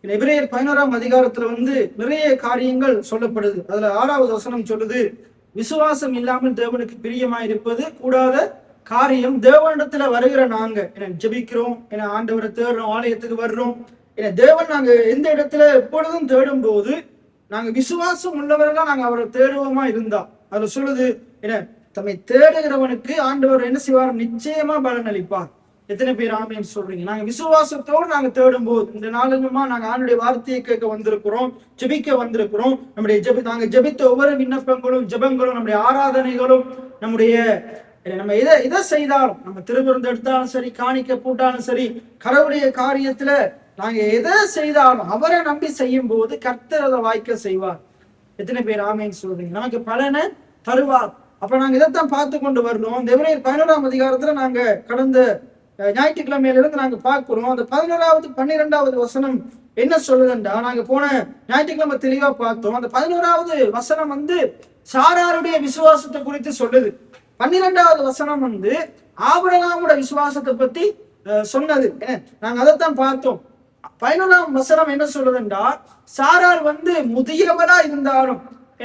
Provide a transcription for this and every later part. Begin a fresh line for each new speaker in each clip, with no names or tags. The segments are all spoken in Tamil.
எபிரேயர் 11ஆம் அதிகாரத்துல நிறைய காரியங்கள் சொல்லப்படுது. அதுல 6வது வசனம் சொல்லுது, விசுவாசம் இல்லாமல் தேவனுக்கு பிரியமாயிருப்பது கூடாத காரியம். தேவனிடத்துல வருகிற நாங்க ஜெபிக்கிறோம், ஆண்டவரை தேடுறோம், ஆலயத்துக்கு வர்றோம். தேவன் நாங்க எந்த இடத்துல எப்பொழுதும் தேடும் போது நாங்க விசுவாசம் உள்ளவர்களா நாங்க அவரை தேடுவோமா இருந்தா, அதுல சொல்லுது தம்மை தேடுகிறவனுக்கு ஆண்டவர் என்ன செய்வார்? நிச்சயமா பலன் அளிப்பார். எத்தனை பேர் ஆமேன்னு சொல்றீங்க? நாங்க விசுவாசத்தோடு நாங்க தேடும் போது, இந்த நாளுமா நாங்க ஆண்டுடைய வார்த்தையை கேட்க வந்திருக்கிறோம், ஜெபிக்க வந்திருக்கிறோம். நாங்க ஜெபித்த ஒவ்வொரு விண்ணப்பங்களும், ஜெபங்களும், நம்முடைய ஆராதனைகளும், நம்ம எதை செய்தாலும், நம்ம திருவிருந்து எடுத்தாலும் சரி, காணிக்க போட்டாலும் சரி, கடவுளுடைய காரியத்துல நாங்க எதை செய்தாலும் அவரை நம்பி செய்யும் போது கர்த்தர் அதை வாய்க்க செய்வார். எத்தனை பேர் ஆமேன்னு சொல்றீங்க? நமக்கு பலனை தருவார். அப்ப நாங்க இதைத்தான் பார்த்து கொண்டு வரணும். இந்த எபிரேயர் 11ஆம் அதிகாரத்துல நாங்க கடந்த ஞாயிற்றுக்கிழமையிலிருந்து நாங்க பார்க்கிறோம். அந்த 11வது 12வது வசனம் என்ன சொல்லுதுண்டா, நாங்க போன ஞாயிற்றுக்கிழமை தெளிவா பார்த்தோம். அந்த 11வது வசனம் சாராருடைய விசுவாசத்தை குறித்து சொல்லுது. 12வது வசனம் ஆபிரகாமோட விசுவாசத்தை பத்தி சொன்னது. நாங்க அதைத்தான் பார்த்தோம். 11ஆம் வசனம் என்ன சொல்லுதுண்டா, சாரார் முதியவரா இருந்தாலும்,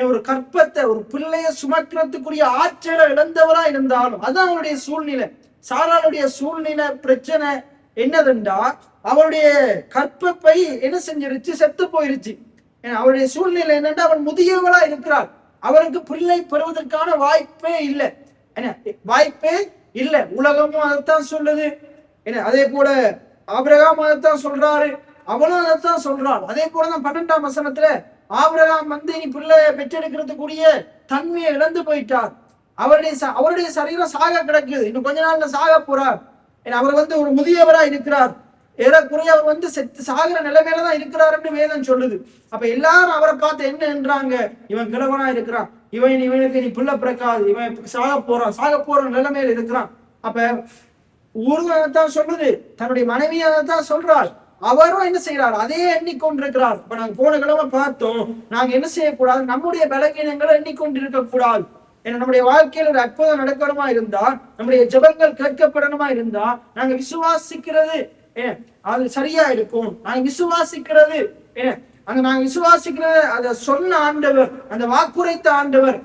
ஒரு கற்பத்தை, ஒரு பிள்ளைய சுமக்கிறதுக்குரிய ஆற்றலை இழந்தவரா இருந்தாலும், அதுதான் அவருடைய சூழ்நிலை. சாராளுடைய சூழ்நிலை பிரச்சனை என்னதுண்டா, அவருடைய கற்பப்பை என்ன செஞ்சிருச்சு? செத்து போயிருச்சு. அவருடைய சூழ்நிலை என்னன்னா, அவன் முதியவளா இருக்கிறார். அவருக்கு பிள்ளை பெறுவதற்கான வாய்ப்பே இல்லை. வாய்ப்பே இல்லை. உலகமும் அதைத்தான் சொல்லுது. அதே போல ஆபிரகாம் அதைத்தான் சொல்றாரு, அவளும் அதைத்தான் சொல்றாள். அதே போலதான் 12ஆம் வசனத்துல ஆபிரகாம் நீ பிள்ளைய பெற்றெடுக்கிறதுக்குரிய தன்மையை இழந்து போயிட்டார். அவருடைய சரீரம் சாக கிடக்குது. இன்னும் கொஞ்ச நாள்ல சாக போறார். அவர் ஒரு முதியவரா இருக்கிறார். ஏறக்குறைய அவர் செத்து சாகிற நிலைமையில தான் இருக்கிறாருன்னு வேதம் சொல்லுது. அப்ப எல்லாரும் அவரை பார்த்து என்ன என்றாங்க? இவன் கிழவனா இருக்கிறான், இவனுக்கு நீ பிள்ளை பிறக்காது, இவன் சாக போற நிலைமையில இருக்கிறான். அப்ப ஊர்தான் சொல்லுது, தன்னுடைய மனைவியாதான் சொல்றாள். அவரும் என்ன செய்யறார்? அதே எண்ணிக்கொண்டிருக்கிறார். இப்ப நாங்க போன கிழமை பார்த்தோம், நாங்க என்ன செய்யக்கூடாது? நம்முடைய பலகீனங்களை எண்ணிக்கொண்டிருக்க கூடாது. நம்முடைய வாழ்க்கையில் ஒரு அற்புதம் நடக்கணுமா இருந்தா, நம்முடைய ஜெபங்கள் கேட்கப்படணுமா இருந்தா, நாங்க விசுவாசிக்கிறது அது சரியா இருக்கும். நாங்க விசுவாசிக்கிறது நாங்க விசுவாசிக்கிறது அதை சொன்ன ஆண்டவர், அந்த வாக்குரைத்த ஆண்டவர்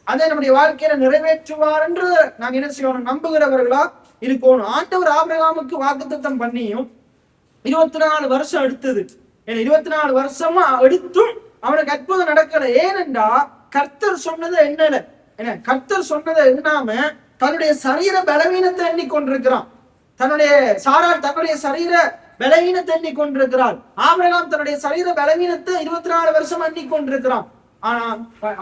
அதை நம்முடைய வாழ்க்கையில நிறைவேற்றுவார் என்று நாங்க என்ன செய்யணும்? நம்புகிறவர்களா இருக்கணும். ஆண்டவர் ஆபிரகாமுக்கு வாக்குத்தத்தம் பண்ணியும் 24 வருஷம் எடுத்தது. 24 வருஷமா எடுத்தும் அவனுக்கு அற்புதம் நடக்கல. ஏனென்றா கர்த்தர் சொன்னதை என்னல, கர்த்தர் சொன்னதை எண்ணாம தன்னுடைய சரீர பலவீனத்தை எண்ணிக்கொண்டிருக்கிறான். சாராள் தன்னுடைய சரீர பலவீனத்தை எண்ணிக்கொண்டிருக்கிறாள். ஆபிரகாம் தன்னுடைய சரீர பலவீனத்தை 24 வருஷம் எண்ணிக்கொண்டிருக்கிறான். ஆனா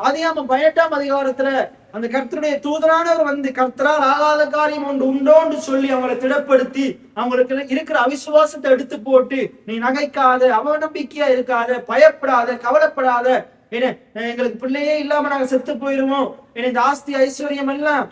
ஆதியாகமம் 18ஆம் அதிகாரத்துல அந்த கர்த்தருடைய தூதரானவர் கர்த்தரால் ஆகாத காரியம் ஒன்று உண்டோன்னு சொல்லி அவங்களை திடப்படுத்தி அவங்களுக்கு இருக்கிற அவிசுவாசத்தை எடுத்து போட்டு, நீ நகைக்காத, அவநம்பிக்கையா இருக்காத, பயப்படாத, கவலைப்படாத, எங்களுக்கு பிள்ளையே இல்லாம நாங்க செத்து போயிருவோம், இந்த ஆஸ்தி ஐஸ்வர்யம் எல்லாம்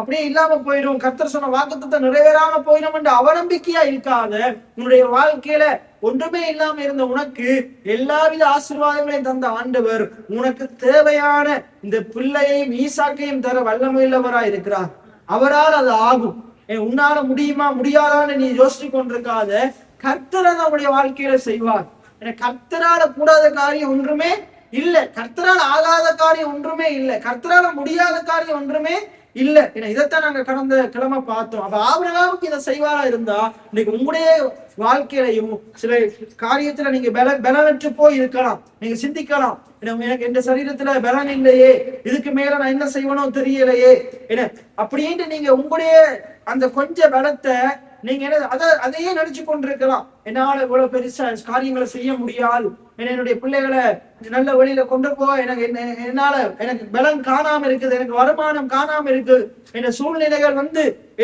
அப்படியே இல்லாம போயிடும், கர்த்தர் சொன்ன வாக்குத்தத்தை நிறைவேறாம போயிடும் என்று அவநம்பிக்கையா இருக்காத, உன்னுடைய வாழ்க்கையில ஒன்றுமே இல்லாம இருந்த உனக்கு எல்லாவித ஆசீர்வாதங்களையும் தந்த ஆண்டவர் உனக்கு தேவையான இந்த பிள்ளையையும் ஈசாக்கையும் தர வல்லமையுள்ளவரா இருக்கிறார். அவரால் அது ஆகும். உன்னால முடியுமா முடியாதான்னு நீ யோசிச்சு கொண்டிருக்காத, கர்த்தர் நம்முடைய வாழ்க்கையில செய்வார். கர்த்தரால கூடாத காரியம் ஒன்றுமே இல்ல, கர்த்தரால் ஆகாத காரியம் ஒன்றுமே இல்லை, கர்த்தரால முடியாத காரியம் ஒன்றுமே இல்ல. இதைத்தான் நாங்க கடந்த கிழமை பார்த்தோம். அப்ப ஆபிரகாமுக்கு இதை செய்வாரா இருந்தா, இன்னைக்கு உங்களுடைய வாழ்க்கையிலையும் சில காரியத்துல நீங்க பலனற்று போய் இருக்கலாம். நீங்க சிந்திக்கலாம், எனக்கு இந்த சரீரத்துல பலன் இல்லையே, இதுக்கு மேல நான் என்ன செய்வனோ தெரியலையே அப்படின்ட்டு நீங்க உங்களுடைய அந்த கொஞ்ச பலத்தை நீங்க அதையே நினைச்சு கொண்டிருக்கலாம். என்னால இவ்வளவு பெருசா காரியங்களை செய்ய முடியாது, என்னுடைய பிள்ளைகளை நல்ல வழியில கொண்டு போக எனக்கு பலன் காணாம இருக்குது, எனக்கு வருமானம் காணாம இருக்குது, என் சூழ்நிலைகள்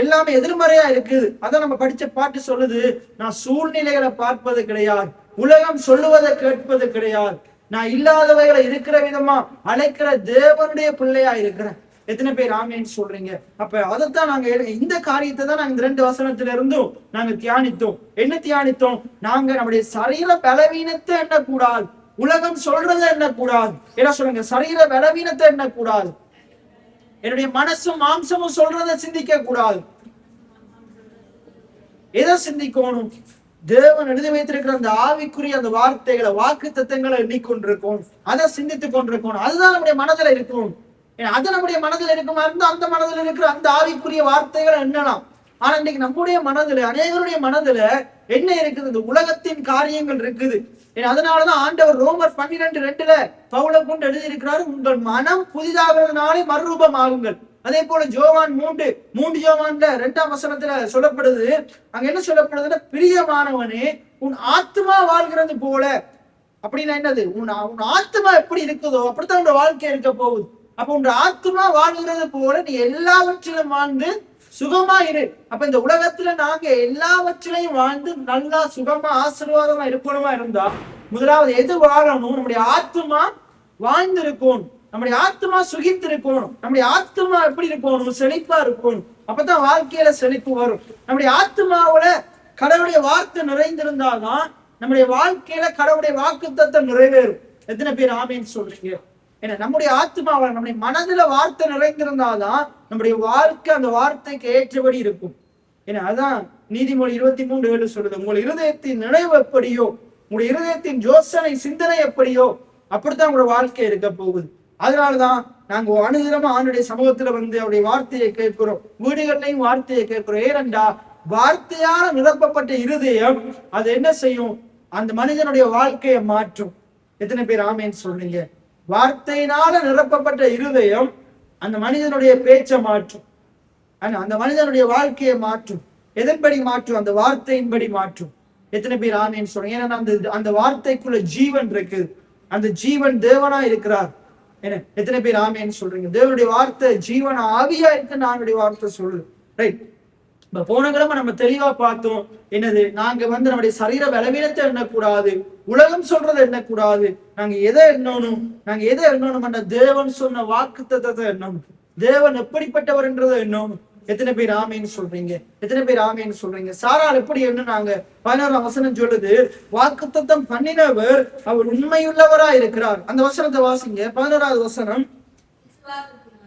எல்லாமே எதிர்மறையா இருக்குது. அதான் நம்ம படிச்ச பாட்டு சொல்லுது, நான் சூழ்நிலைகளை பார்ப்பது கிடையாது, உலகம் சொல்லுவதை கேட்பது கிடையாது, நான் இல்லாதவைகளை இருக்கிற விதமா அழைக்கிற தேவனுடைய பிள்ளையா இருக்கிறேன். எத்தனை பேர் ஆமேன்னு சொல்றீங்க? அப்ப அதைத்தான் நாங்க இந்த காரியத்தை தான் நாங்க இந்த 2 வசனத்துல இருந்தும் நாங்க தியானித்தோம். என்ன தியானித்தோம்? நாங்க நம்முடைய சரீர பலவீனத்தை எண்ணக்கூடாது, உலகம் சொல்றதை எண்ணக்கூடாது. என்ன சொல்லுங்க? சரீர பலவீனத்தை எண்ணக்கூடாது, என்னுடைய மனசும் மாம்சமும் சொல்றதை சிந்திக்க கூடாது. எதை சிந்திக்கணும்? தேவன் எழுதி வைத்திருக்கிற அந்த ஆவிக்குரிய அந்த வார்த்தைகளை, வாக்கு தத்தங்களை எண்ணிக்கொண்டிருக்கும், அதை சிந்தித்துக் கொண்டிருக்கணும். அதுதான் நம்முடைய மனதில் இருக்கும். அது நம்முடைய மனதில் இருக்குமா இருந்தா அந்த மனதில் இருக்கிற அந்த ஆவிக்குரிய வார்த்தைகளை எண்ணலாம். ஆனா இன்னைக்கு நம்முடைய மனதுல, அநேகருடைய மனதுல என்ன இருக்குது? இந்த உலகத்தின் காரியங்கள் இருக்குது. அதனாலதான் ஆண்டவர் ரோமர் 12:2 பவுலை கொண்டு எழுதியிருக்கிறாரு, உங்கள் மனம் புதிதாகிறதுனாலே மறுரூபம் ஆகுங்கள். அதே போல ஜோவான் 3 ஜோவான்ல 2ஆம் வசனத்துல சொல்லப்படுது. அங்க என்ன சொல்லப்படுதுன்னா, பிரியமானவனே உன் ஆத்மா வாழ்கிறது போல. அப்படின்னா என்னது? உன் ஆத்மா எப்படி இருக்குதோ அப்படித்தான் உன் வாழ்க்கை இருக்க போகுது. அப்ப உன் ஆத்மா வாழ்கிறது போல நீ எல்லாவற்றிலும் வாழ்ந்து சுகமா இரு. அப்ப இந்த உலகத்துல நாங்க எல்லாவற்றிலையும் வாழ்ந்து நல்லா சுகமா ஆசீர்வாதமா இருக்கணுமா இருந்தா, முதலாவது எது வாழணும்? நம்முடைய ஆத்மா வாழ்ந்து இருக்கணும், நம்முடைய ஆத்மா சுகித்து இருக்கணும், நம்முடைய ஆத்மா எப்படி இருக்கணும்? செழிப்பா இருக்கணும். அப்பதான் வாழ்க்கையில செழிப்பு வரும். நம்முடைய ஆத்மாவோட கடவுளுடைய வார்த்தை நிறைந்திருந்தாதான் நம்முடைய வாழ்க்கையில கடவுளுடைய வாக்குத்தத்தம் நிறைவேறும். எத்தனை பேர் ஆமேன்னு சொல்றீங்க? ஏன்னா நம்முடைய ஆத்மாவில், நம்முடைய மனதுல வார்த்தை நிறைந்திருந்தாதான் நம்முடைய வாழ்க்கை அந்த வார்த்தைக்கு ஏற்றபடி இருக்கும். ஏன்னா அதான் நீதிமொழி 23:7 சொல்லுது, உங்கள் இருதயத்தின் நினைவு எப்படியோ, உங்களுடைய இருதயத்தின் யோசனை சிந்தனை எப்படியோ அப்படித்தான் உங்களுடைய வாழ்க்கை இருக்க போகுது. அதனாலதான் நாங்க அனுதினமா ஆண்டுடைய சமூகத்துல வந்து அவருடைய வார்த்தையை கேட்கிறோம், வீடுகள்லையும் வார்த்தையை கேட்கிறோம். ஏனென்றா வார்த்தையால நிரப்பப்பட்ட இருதயம் அது என்ன செய்யும்? அந்த மனிதனுடைய வாழ்க்கையை மாற்றும். எத்தனை பேர் ஆமேன்னு சொல்றீங்க? வார்த்தையினால நிரப்பப்பட்ட இருதயம் அந்த மனிதனுடைய பேச்சை மாற்றும், அந்த மனிதனுடைய வாழ்க்கையை மாற்றும். எதன்படி மாற்றும்? அந்த வார்த்தையின்படி மாற்றும். எத்தனை பேர் ஆமேன்னு சொல்றீங்க? ஏன்னா அந்த வார்த்தைக்குள்ள ஜீவன் இருக்கு, அந்த ஜீவன் தேவனா இருக்கிறார். என்ன எத்தனை பேர் ஆமேன்னு சொல்றீங்க? தேவனுடைய வார்த்தை ஜீவன் ஆவியா இருக்குன்னு நானுடைய வார்த்தை சொல்லுது. ரைட். இப்ப போன கிழமை நம்ம தெளிவா பார்த்தோம். என்னது? நாங்க வந்து நம்முடைய சரீர பலவீனத்தை எண்ணக்கூடாது, உலகம் சொல்றதை எண்ணக்கூடாது. நாங்க எதை எண்ணணும்? நாங்க எதை எண்ணணும்? தேவன் சொன்ன வாக்குத்தத்தத்தை எண்ணணும். தேவன் எப்படிப்பட்டவர் என்றதை எண்ணணும். எத்தனை பேர் ஆமேன்னு சொல்றீங்க? எத்தனை பேர் ஆமேன்னு சொல்றீங்க? சாரால் எப்படி எண்ணுனாங்க? 16ஆம் வசனம் சொல்லுது, வாக்குத்தத்தம் பண்ணினவர் அவர் உண்மையுள்ளவரா இருக்கிறார். அந்த வசனத்தை வாசிங்க. 16வது வசனம்,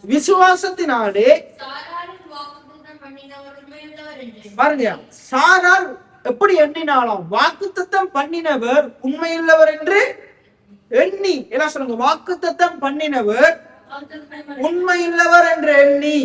விசுவாசத்தினாலே பாருங்க, சாரால் எப்படி எண்ணினாலும் வாக்குத்தத்தம் பண்ணினவர் உண்மையுள்ளவர் என்று எண்ணி. என்ன சொல்லுங்க? வாக்குத்தத்தம் பண்ணினவர் உண்மையுள்ளவர் என்று எண்ணி.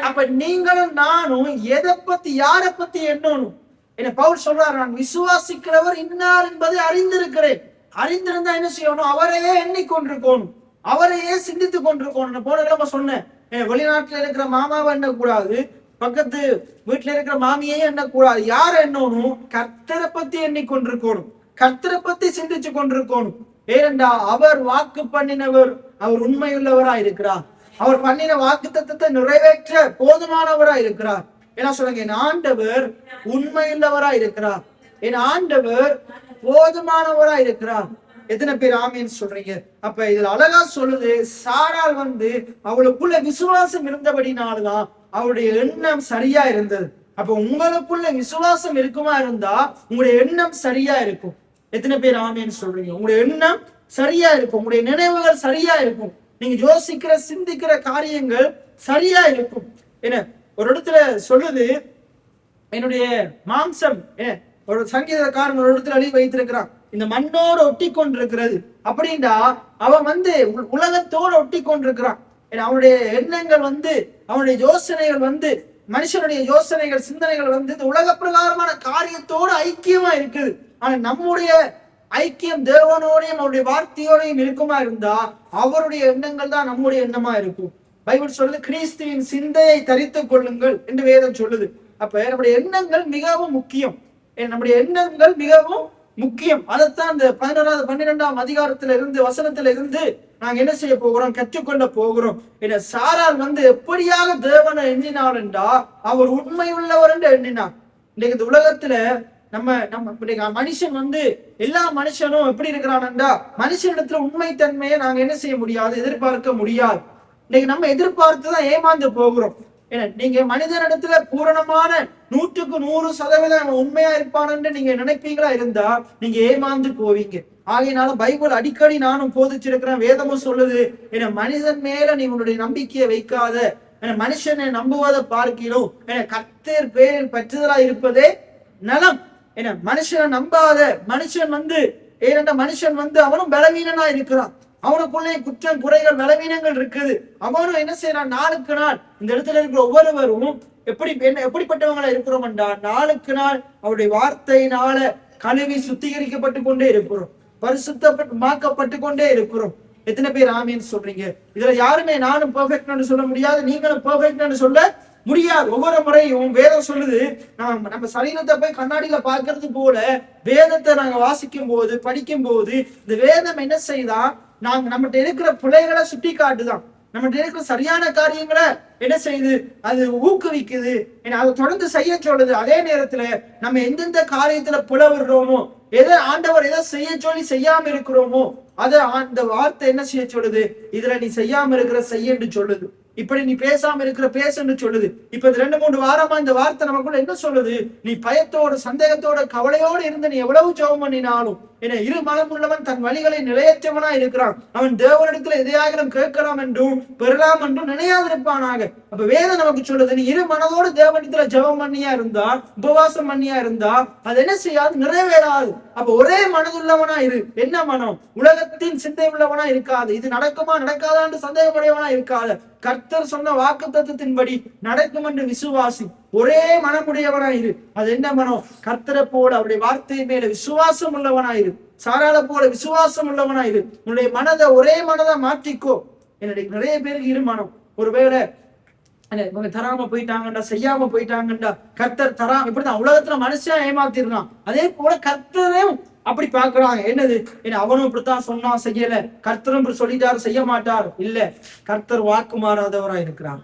அப்ப நீங்களும் நானும் எதை பத்தி, யாரை பத்தி எண்ணணும்? என்ன பவுல் சொல்றாரு, நான் விசுவாசிக்கிறவர் இன்னார் என்பதை அறிந்திருக்கிறேன். அறிந்திருந்தா என்ன செய்யணும்? அவரையே எண்ணிக்கொண்டிருக்கணும், அவரையே சிந்தித்துக் கொண்டிருக்கணும். போன கிழமை சொன்னேன், வெளிநாட்டுல இருக்கிற மாமாவை எண்ணக்கூடாது, பக்கத்து வீட்டுல இருக்கிற மாமியே எண்ணக்கூடாது. யார எண்ணணும்? கர்த்தரை பத்தி எண்ணிக்கொண்டிருக்கணும், கர்த்தரை பத்தி சிந்திச்சு கொண்டிருக்கணும். ஏனென்றா அவர் வாக்கு பண்ணினவர், அவர் உண்மையுள்ளவரா இருக்கிறார். அவர் பண்ணின வாக்கு தத்தத்தை நிறைவேற்ற போதுமானவரா இருக்கிறார். என்ன சொல்லுங்க? என் ஆண்டவர் உண்மையுள்ளவரா இருக்கிறார், என் ஆண்டவர் போதுமானவரா இருக்கிறார். எத்தனை பேர் ஆமீன்னு சொல்றீங்க? அப்ப இதுல அழகா சொல்லுது, சாரால் வந்து அவளுக்குள்ள விசுவாசம் இருந்தபடினால்தான் அவருடைய எண்ணம் சரியா இருந்தது. அப்ப உங்களுக்குள்ள விசுவாசம் இருக்குமா இருந்தா உங்களுடைய எண்ணம் சரியா இருக்கும். எத்தனை பேர் ஆமீன்னு சொல்றீங்க? உங்களுடைய எண்ணம் சரியா இருக்கும், உங்களுடைய நினைவுகள் சரியா இருக்கும், நீங்க யோசிக்கிற சிந்திக்கிற காரியங்கள் சரியா இருக்கும். என்ன ஒரு இடத்துல சொல்லுது, என்னுடைய மாம்சம், ஒரு சங்கீதக்காரன் ஒரு இடத்துல எழுதி வைத்திருக்கிறான், இந்த மண்ணோடு ஒட்டி கொண்டிருக்கிறது. அப்படின்னா அவன் வந்து உலகத்தோடு ஒட்டி கொண்டிருக்கிறான். அவனுடைய எண்ணங்கள் வந்து, அவனுடைய யோசனைகள் வந்து, மனுஷனுடைய யோசனைகள் சிந்தனைகள் வந்து உலக பிரகாரமான காரியத்தோடு ஐக்கியமா இருக்குது. ஆனா நம்முடைய ஐக்கியம் தேவனோடையும் அவருடைய வார்த்தையோடையும் இருக்குமா இருந்தா அவருடைய எண்ணங்கள் தான் நம்முடைய எண்ணமா இருக்கும். பைபிள் சொல்லுது, கிறிஸ்துவின் சிந்தையை தரித்துக் கொள்ளுங்கள் என்று வேதம் சொல்லுது. அப்ப நம்முடைய எண்ணங்கள் மிகவும் முக்கியம், நம்முடைய எண்ணங்கள் மிகவும் முக்கியம். அதைத்தான் இந்த 12ஆம் அதிகாரத்துல இருந்து வசனத்துல இருந்து நாங்க என்ன செய்ய போகிறோம்? கற்றுக்கொள்ள போகிறோம். என்ன சாரால் வந்து எப்படியாக தேவனை எண்ணினார் என்றா அவர் உண்மை உள்ளவர் என்று எண்ணினார். இன்னைக்கு இந்த உலகத்துல நம்ம மனுஷன் வந்து, எல்லா மனுஷனும் எப்படி இருக்கிறான்டா, மனுஷனிடத்துல உண்மை தன்மையை நாங்க என்ன செய்ய முடியாது, எதிர்பார்க்க முடியாது. இன்னைக்கு நம்ம எதிர்பார்த்துதான் ஏமாந்து போகிறோம். ஏன்னா நீங்க மனிதனிடத்துல பூரணமான 100% உண்மையா இருப்பான்னு நீங்க நினைப்பீங்களா இருந்தா நீங்க ஏமாந்து போவீங்க. ஆகையினால பைபிள் அடிக்கடி நானும் போதிச்சிருக்கிறேன், வேதமும் சொல்லுது, ஏன்னா மனிதன் மேல நீ உன்னுடைய நம்பிக்கையை வைக்காத, மனுஷனை நம்புவதை பார்க்கிறோம், கர்த்தர் பேரில் பற்றுதலா இருப்பதே நலம். என்ன மனுஷனை நம்பாத. மனுஷன் ஏனென்ற மனுஷன் அவனும் பலவீனனா இருக்கிறான். அவனுக்குள்ளே குற்றம் குறைகள் பலவீனங்கள் இருக்குது. அவனும் என்ன செய்யறான், நாளுக்கு நாள் இந்த இடத்துல இருக்கிற ஒவ்வொருவரும் எப்படிப்பட்டவங்களா இருக்கிறோம் என்றால், நாளுக்கு நாள் அவருடைய வார்த்தையினால கழுவி சுத்திகரிக்கப்பட்டு கொண்டே இருக்கிறோம், பரிசுத்தமாக்கப்பட்டு கொண்டே இருக்கிறோம். எத்தனை பேர் ஆமீன் சொல்றீங்க? இதுல யாருமே நானும் பெர்ஃபெக்ட்னு சொல்ல முடியாது, நீங்களும் பெர்ஃபெக்ட்னு சொல்ல முடியாது. ஒவ்வொரு முறையும் வேதம் சொல்லுது, நம்ம சரீரத்தை போய் கண்ணாடியில பார்க்கறது போல வேதத்தை நாங்க வாசிக்கும் போது படிக்கும் போது இந்த வேதம் என்ன செய்தா, நம்மகிட்ட இருக்கிற பிள்ளைகளை சுட்டி காட்டுதான், நம்மகிட்ட இருக்கிற சரியான காரியங்களை என்ன செய்யுது, அது ஊக்குவிக்குது, அதை தொடர்ந்து செய்ய சொல்லுது. அதே நேரத்துல நம்ம எந்தெந்த காரியத்துல புலவர்றோமோ, ஆண்டவர் எதை செய்ய சொல்லி செய்யாம இருக்கிறோமோ அதை அந்த வார்த்தை என்ன செய்ய சொல்லுது, இதுல நீ செய்யாம இருக்கிற செய்யன்னு சொல்லுது, இப்படி நீ பேசாம இருக்கிற பேசுன்னு சொல்லுது. இப்ப 2-3 வாரமா இந்த வார்த்தை நமக்குள்ள என்ன சொல்லுது, நீ பயத்தோட சந்தேகத்தோட கவலையோடு இருந்து நீ எவ்வளவு ஜெபம் பண்ணினாலும், என இரு மனம் உள்ளவன் தன் வழிகளை நிலையற்றவனா இருக்கிறான், அவன் தேவனிடத்துல எதையாகிலும் கேட்கலாம் என்றும் பெறலாம் என்றும் நினையாதிருப்பானாக. அப்ப வேதம் நமக்கு சொல்லுது, நீ இரு மனதோடு தேவனிடத்துல ஜெபம் பண்ணியா இருந்தா, உபவாசம் பண்ணியா இருந்தா அது என்ன செய்யாது, நிறைவேறாது. அப்ப ஒரே மனதுள்ளவனா இரு. என்ன மனம்? உலகத்தின் சிந்தை உள்ளவனா இருக்காது. இது நடக்குமா நடக்காதான்னு சந்தேகப்படையவனா இருக்காது. கர்த்தர் சொன்ன வாக்குத்தத்தத்தின்படி நடக்கும் என்று விசுவாசி. ஒரே மனமுடையவனா இரு. அது என்ன மனம்? கர்த்தரை போல அவருடைய வார்த்தை மேல விசுவாசம் உள்ளவனா இரு. சாராள போல விசுவாசம் உள்ளவனா இரு. உன்னுடைய மனதை ஒரே மனதை மாற்றிக்கோ. என்னுடைய நிறைய பேருக்கு இரு மனம். ஒருவேளை இவங்க தராம போயிட்டாங்கண்டா, செய்யாம போயிட்டாங்கண்டா, கர்த்தர் தராம, இப்படிதான் உலகத்துல மனுஷன் ஏமாத்திருக்கான். அதே போல கர்த்தரையும் அப்படி பாக்குறாங்க. என்னது, அவனும் இப்படித்தான் சொன்னா செய்யல, கர்த்தரும் இப்படி சொல்லிட்டாரு செய்ய மாட்டார். இல்ல, கர்த்தர் வாக்கு மாறாதவரா இருக்கிறார்.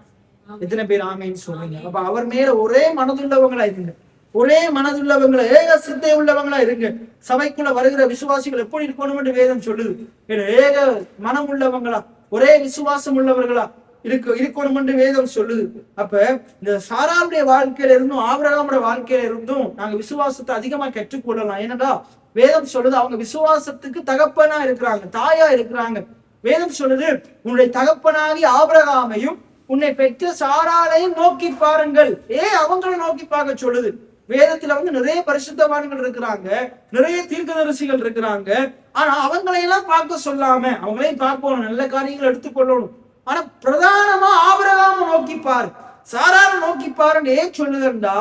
எத்தனை பேர் ஆமைன்னு சொல்றீங்க? அப்ப அவர் மேல ஒரே மனதுள்ளவங்களா இருங்க, ஒரே மனதுள்ளவங்களை, ஏக சிந்தை உள்ளவங்களா இருங்க. சபைக்குள்ள வருகிற விசுவாசிகள் எப்படி இருக்கணும் என்று வேதம் சொல்லுது. ஏக மனம் உள்ளவங்களா, ஒரே விசுவாசம் உள்ளவர்களா இருக்கணும் என்று வேதம் சொல்லுது. அப்ப இந்த சாராளுடைய வாழ்க்கையில இருந்தும் ஆபிரகாமுடைய வாழ்க்கையில இருந்தும் நாங்க விசுவாசத்தை அதிகமா கற்றுக்கொள்ளலாம். ஏனடா வேதம் சொல்லுது, அவங்க விசுவாசத்துக்கு தகப்பனா இருக்கிறாங்க, தாயா இருக்கிறாங்க. வேதம் சொல்லுது, உன்னுடைய தகப்பனாகி ஆபிரகாமையும் உன்னை பெற்ற சாராளையும் நோக்கி பாருங்கள். அவங்களை நோக்கி பார்க்க சொல்லுது. வேதத்துல நிறைய பரிசுத்தவான்கள் இருக்கிறாங்க, நிறைய தீர்க்கதரிசிகள் இருக்கிறாங்க. ஆனா அவங்களையெல்லாம் பார்க்க சொல்லாம, அவங்களையும் பார்க்கணும், நல்ல காரியங்கள் எடுத்துக்கொள்ளணும். ஆனா பிரதானமா ஆபிரகாம நோக்கி பாரு, சாராளை நோக்கி பாருன்னு ஏன் சொல்லுதுண்டா,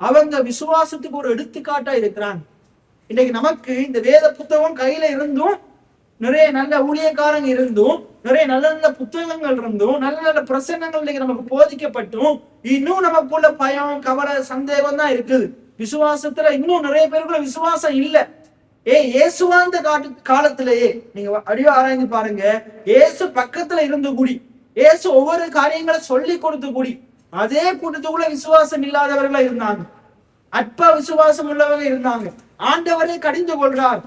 அவங்க விசுவாசத்துக்கு ஒரு எடுத்துக்காட்டா இருக்கிறாங்க. இன்னைக்கு நமக்கு இந்த வேத புத்தகம் கையில இருந்தும், நிறைய நல்ல ஊழியக்காரங்க இருந்தும், நிறைய நல்ல நல்ல புத்தகங்கள் இருந்தும், நல்ல நல்ல பிரசங்கங்கள் இன்னைக்கு நமக்கு போதிக்கப்பட்டும், இன்னும் நமக்குள்ள பயம், கவலை, சந்தேகம் தான் இருக்குது. விசுவாசத்துல இன்னும் நிறைய பேருக்குள்ள விசுவாசம் இல்ல. இயேசுவாந்த காலத்திலேயே நீங்க அடிவா ஆராய்ந்து பாருங்க, இயேசு பக்கத்துல இருந்து கூடி, இயேசு ஒவ்வொரு காரியங்களை சொல்லி கொடுத்து கூடி, அதே கூட்டத்துக்குள்ள விசுவாசம் இல்லாதவர்களா இருந்தாங்க, அற்ப விசுவாசம் உள்ளவங்க இருந்தாங்க. ஆண்டவரே கடிந்து கொள்றார்.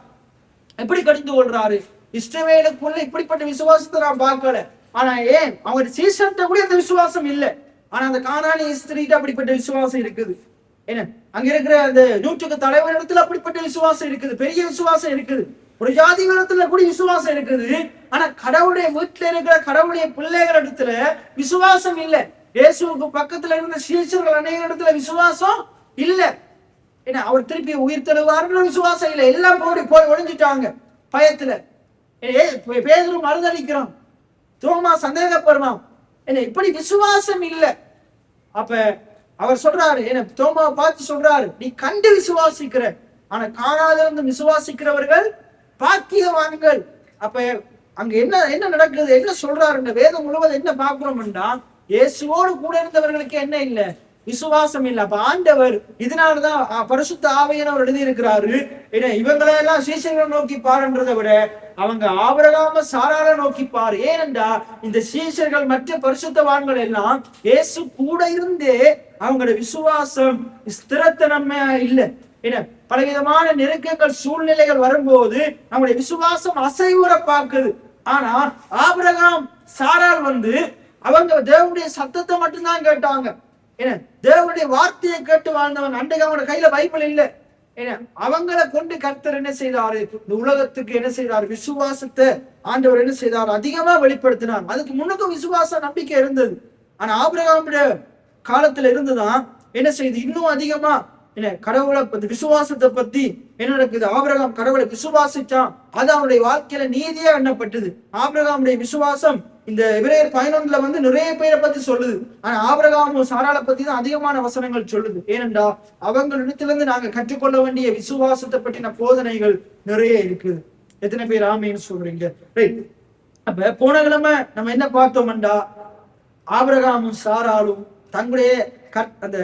எப்படி கடிந்து கொள்றாரு? இஸ்ரவேலுக்குள்ள இப்படிப்பட்ட விசுவாசத்தை நான் பார்க்கல. ஆனா ஏன் அவங்க சீசன்ட்ட கூட அந்த விசுவாசம் இல்லை. ஆனா அந்த கானானி ஸ்திரீட்ட அப்படிப்பட்ட விசுவாசம் இருக்குது. என்ன, அங்க இருக்கிற அந்த 100க்கு தலைவரிடத்துல அப்படிப்பட்ட விசுவாசம் இருக்குது, பெரிய விசுவாசம் இருக்குது. ஒரு ஜாதிகளத்துல கூட விசுவாசம் இருக்குது. ஆனா கடவுளுடைய வீட்டுல இருக்கிற கடவுளுடைய பிள்ளைகள் இடத்துல விசுவாசம் இல்லை. இயேசுவுக்கு பக்கத்துல இருந்த சீஷர்கள் அநேக இடத்துல விசுவாசம் இல்ல. என்ன, அவர் திருப்பி உயிர் தருவார்ன்ற விசுவாசம் இல்லை. எல்லாம் போய் ஒழிஞ்சிட்டாங்க பயத்துல. பேதுரு மறுதளிக்கிறான், தோமா சந்தேகப்படுறான். என்ன, இப்படி விசுவாசம் இல்லை. அப்ப அவர் சொல்றாரு, என்ன தோமாவை பார்த்து சொல்றாரு, நீ கண்டு விசுவாசிக்கிற, ஆனா காணாதிருந்து விசுவாசிக்கிறவர்கள் பாக்கியவான்கள். அப்ப அங்க என்ன நடக்குது, என்ன சொல்றாரு? வேதம் முழுவதும் என்ன பார்க்கிறோம்னா, இயேசுவோடு கூட இருந்தவர்களுக்கு என்ன இல்லை, விசுவாசம் இல்லை. அப்ப ஆண்டவர் இதனாலதான் பரிசுத்த ஆவியானவர் எழுதி இருக்கிறாரு, இவங்களெல்லாம் சீஷர்களை நோக்கி பாருன்றதை விட அவங்க ஆபிரகாம சாராளை நோக்கி பாரு. ஏனென்றா இந்த சீஷர்கள் மற்ற பரிசுத்தவான்கள் எல்லாம் இயேசு கூட இருந்தே அவங்களோட விசுவாசம் ஸ்திரத்தன்மையா இல்லை. என்ன, பலவிதமான நெருக்கங்கள் சூழ்நிலைகள் வரும்போது நம்முடைய விசுவாசம் அசைவுற பார்க்குது. ஆனா ஆபிரகாம் சாராள் அவங்க தேவனுடைய சத்தத்தை மட்டும்தான் கேட்டாங்க. என்ன, தேவனுடைய வார்த்தையை கேட்டு வாழ்ந்தவங்க. அன்றைக்கு அவங்க கையில பைபிள் இல்லை. என்ன, அவங்களை கொண்டு கர்த்தர் என்ன செய்தாரு, இந்த உலகத்துக்கு என்ன செய்தார், விசுவாசத்தை ஆண்டவர் என்ன செய்தார், அதிகமா வெளிப்படுத்தினார். அதுக்கு முன்னுக்கும் விசுவாச நம்பிக்கை இருந்தது. ஆனா ஆபிரகாமுடைய காலத்துல இருந்துதான் என்ன செய்யுது, இன்னும் அதிகமா என்ன கடவுளை விசுவாசத்தை பத்தி என்ன நடக்குது? ஆபிரகாம் கடவுளை விசுவாசிச்சான், அது அவனுடைய வாழ்க்கையில நீதியா எண்ணப்பட்டது. ஆபிரகாமுடைய விசுவாசம் இந்த எபிரேயர் 11 வந்து நிறைய பேரை பத்தி சொல்லுது. ஆனா ஆபிரகாமும் சாராளை பத்தி தான் அதிகமான வசனங்கள் சொல்லுது. ஏனென்றா அவங்களிடத்திலிருந்து நாங்க கற்றுக்கொள்ள வேண்டிய விசுவாசத்தை பற்றின போதனைகள் நிறைய இருக்குது. எத்தனை பேர் ஆமேன்னு சொல்றீங்க? ரைட். அப்ப போன கிழமை நம்ம என்ன பார்த்தோம்டா, ஆபிரகாமும் சாராளும் தங்களுடைய அந்த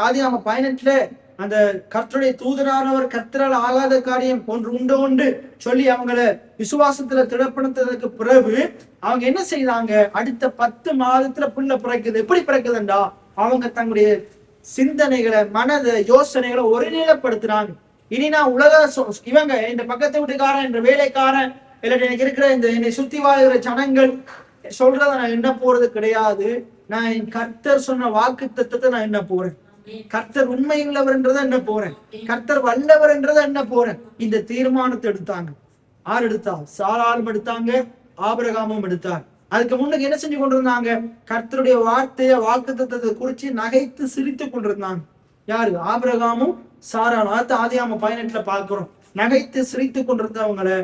ஆதியாகம 18 அந்த கர்த்தருடைய தூதரானவர் கர்த்தரால் ஆகாத காரியம் ஒன்று உண்டு சொல்லி அவங்கள விசுவாசத்துல திடப்படுத்ததுக்கு பிறகு அவங்க என்ன செய்தாங்க? அடுத்த 10 மாதத்துல புள்ள பிறக்குது. எப்படி பிறக்குதுண்டா, அவங்க தங்களுடைய சிந்தனைகளை, மனதை, யோசனைகளை ஒருநிலைப்படுத்துறாங்க. இனி நான் இவங்க இந்த பக்கத்து வீட்டுக்காரன், இந்த வேலைக்காரன், இல்லாட்டி எனக்கு இருக்கிற இந்த என்னை சுத்தி வாழ்கிற ஜனங்கள் சொல்றத நான் என்ன போறது கிடையாது. நான் என் கர்த்தர் சொன்ன வாக்கு தத்துவத்தை நான் என்ன போறேன். கர்த்தர் உண்மையுள்ளவர் என்றதை என்ன போறேன். கர்த்தர் வல்லவர் என்றதை என்ன போறேன். இந்த தீர்மானத்தை எடுத்தாங்க. யார் எடுத்தா? சாராளும் எடுத்தாங்க, ஆபிரகாமும் எடுத்தாங்க. அதுக்கு முன்னுக்கு என்ன செஞ்சு கொண்டிருந்தாங்க? கர்த்தருடைய வார்த்தைய வாக்கு தத்துவத்தை குறிச்சு நகைத்து சிரித்து கொண்டிருந்தாங்க. யாரு? ஆபிரகாமும் சாராளும். அது ஆதியாகமம் 18 பார்க்கிறோம். நகைத்து சிரித்து கொண்டிருந்தவங்களை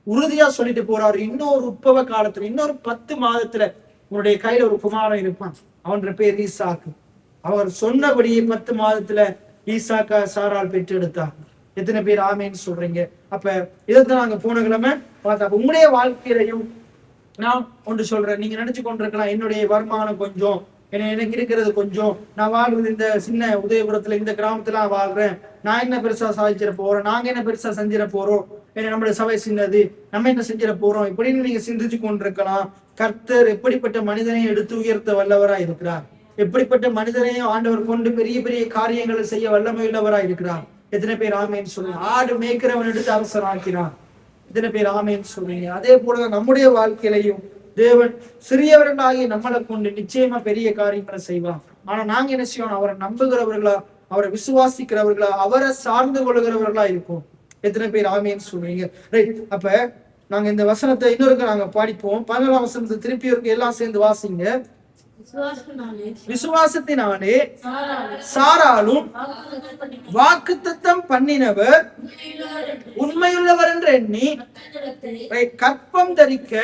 உறுதியா சொல்லிட்டு போறாரு, இன்னொரு உற்பவ காலத்துல, இன்னொரு 10 மாதத்துல உன்னுடைய கையில ஒரு குமாரன் இருப்பான், அவன் பேர் ஈசாக்கு. அவர் சொன்னபடியே 10 மாதத்துல ஈசாக்கா சாரால் பெற்று எடுத்தார். எத்தனை பேர் ஆமேன்னு சொல்றீங்க? அப்ப இதைத்தான் நாங்க போன கிழமை பார்த்தா. உங்களுடைய வாழ்க்கையிலையும் நான் ஒன்று சொல்றேன். நீங்க நினைச்சு கொண்டிருக்கலாம், என்னுடைய வருமானம் கொஞ்சம், எனக்கு இருக்கிறது கொஞ்சம், நான் வாழ்றது இந்த சின்ன உதயபுரத்துல இந்த கிராமத்துல நான் வாழ்றேன், நான் என்ன பெருசா சாதிச்சிட போறோம், நாங்க என்ன பெருசா செஞ்சிட போறோம், நம்மளுடைய சபை சின்னது, நம்ம என்ன செஞ்சிட போறோம் இப்படின்னு நீங்க சிந்திச்சு கொண்டிருக்கலாம். கர்த்தர் எப்படிப்பட்ட மனிதனையும் எடுத்து உயர்த்த வல்லவரா இருக்கிறார். எப்படிப்பட்ட மனிதனையும் ஆண்டவர் கொண்டு பெரிய பெரிய காரியங்களை செய்ய வல்லமை உள்ளவரா இருக்கிறார். எத்தனை பேர் ஆமேன்னு சொல்றீங்க? ஆடு மேய்க்கிறவன் எடுத்து அரசன் ஆக்கிறான். எத்தனை பேர் ஆமேன்னு சொல்றீங்க? அதே போலதான் நம்முடைய வாழ்க்கையிலையும் தேவன் சிறியவர்களாகி நம்மளை கொண்டு நிச்சயமா பெரிய காரியங்களை செய்வான். ஆனா நாங்க என்ன செய்வோம்? அவரை நம்புகிறவர்களா, அவரை விசுவாசிக்கிறவர்களா, அவரை சார்ந்து கொள்கிறவர்களா இருக்கும். எத்தனை பேர் ஆமேன்னு சொல்றீங்க? ரைட். அப்ப நாங்க இந்த வசனத்தை இன்னொருக்கு நாங்க படிப்போம். 11ஆம் வசனத்தை திருப்பி இருக்கு, எல்லாம் சேர்ந்து வாசிங்க. விசுவாசத்தினாலே சாராலும் வாக்குத்தத்தம் பண்ணினவர் உண்மையுள்ளவர் என்று எண்ணி கற்பம் தரிக்க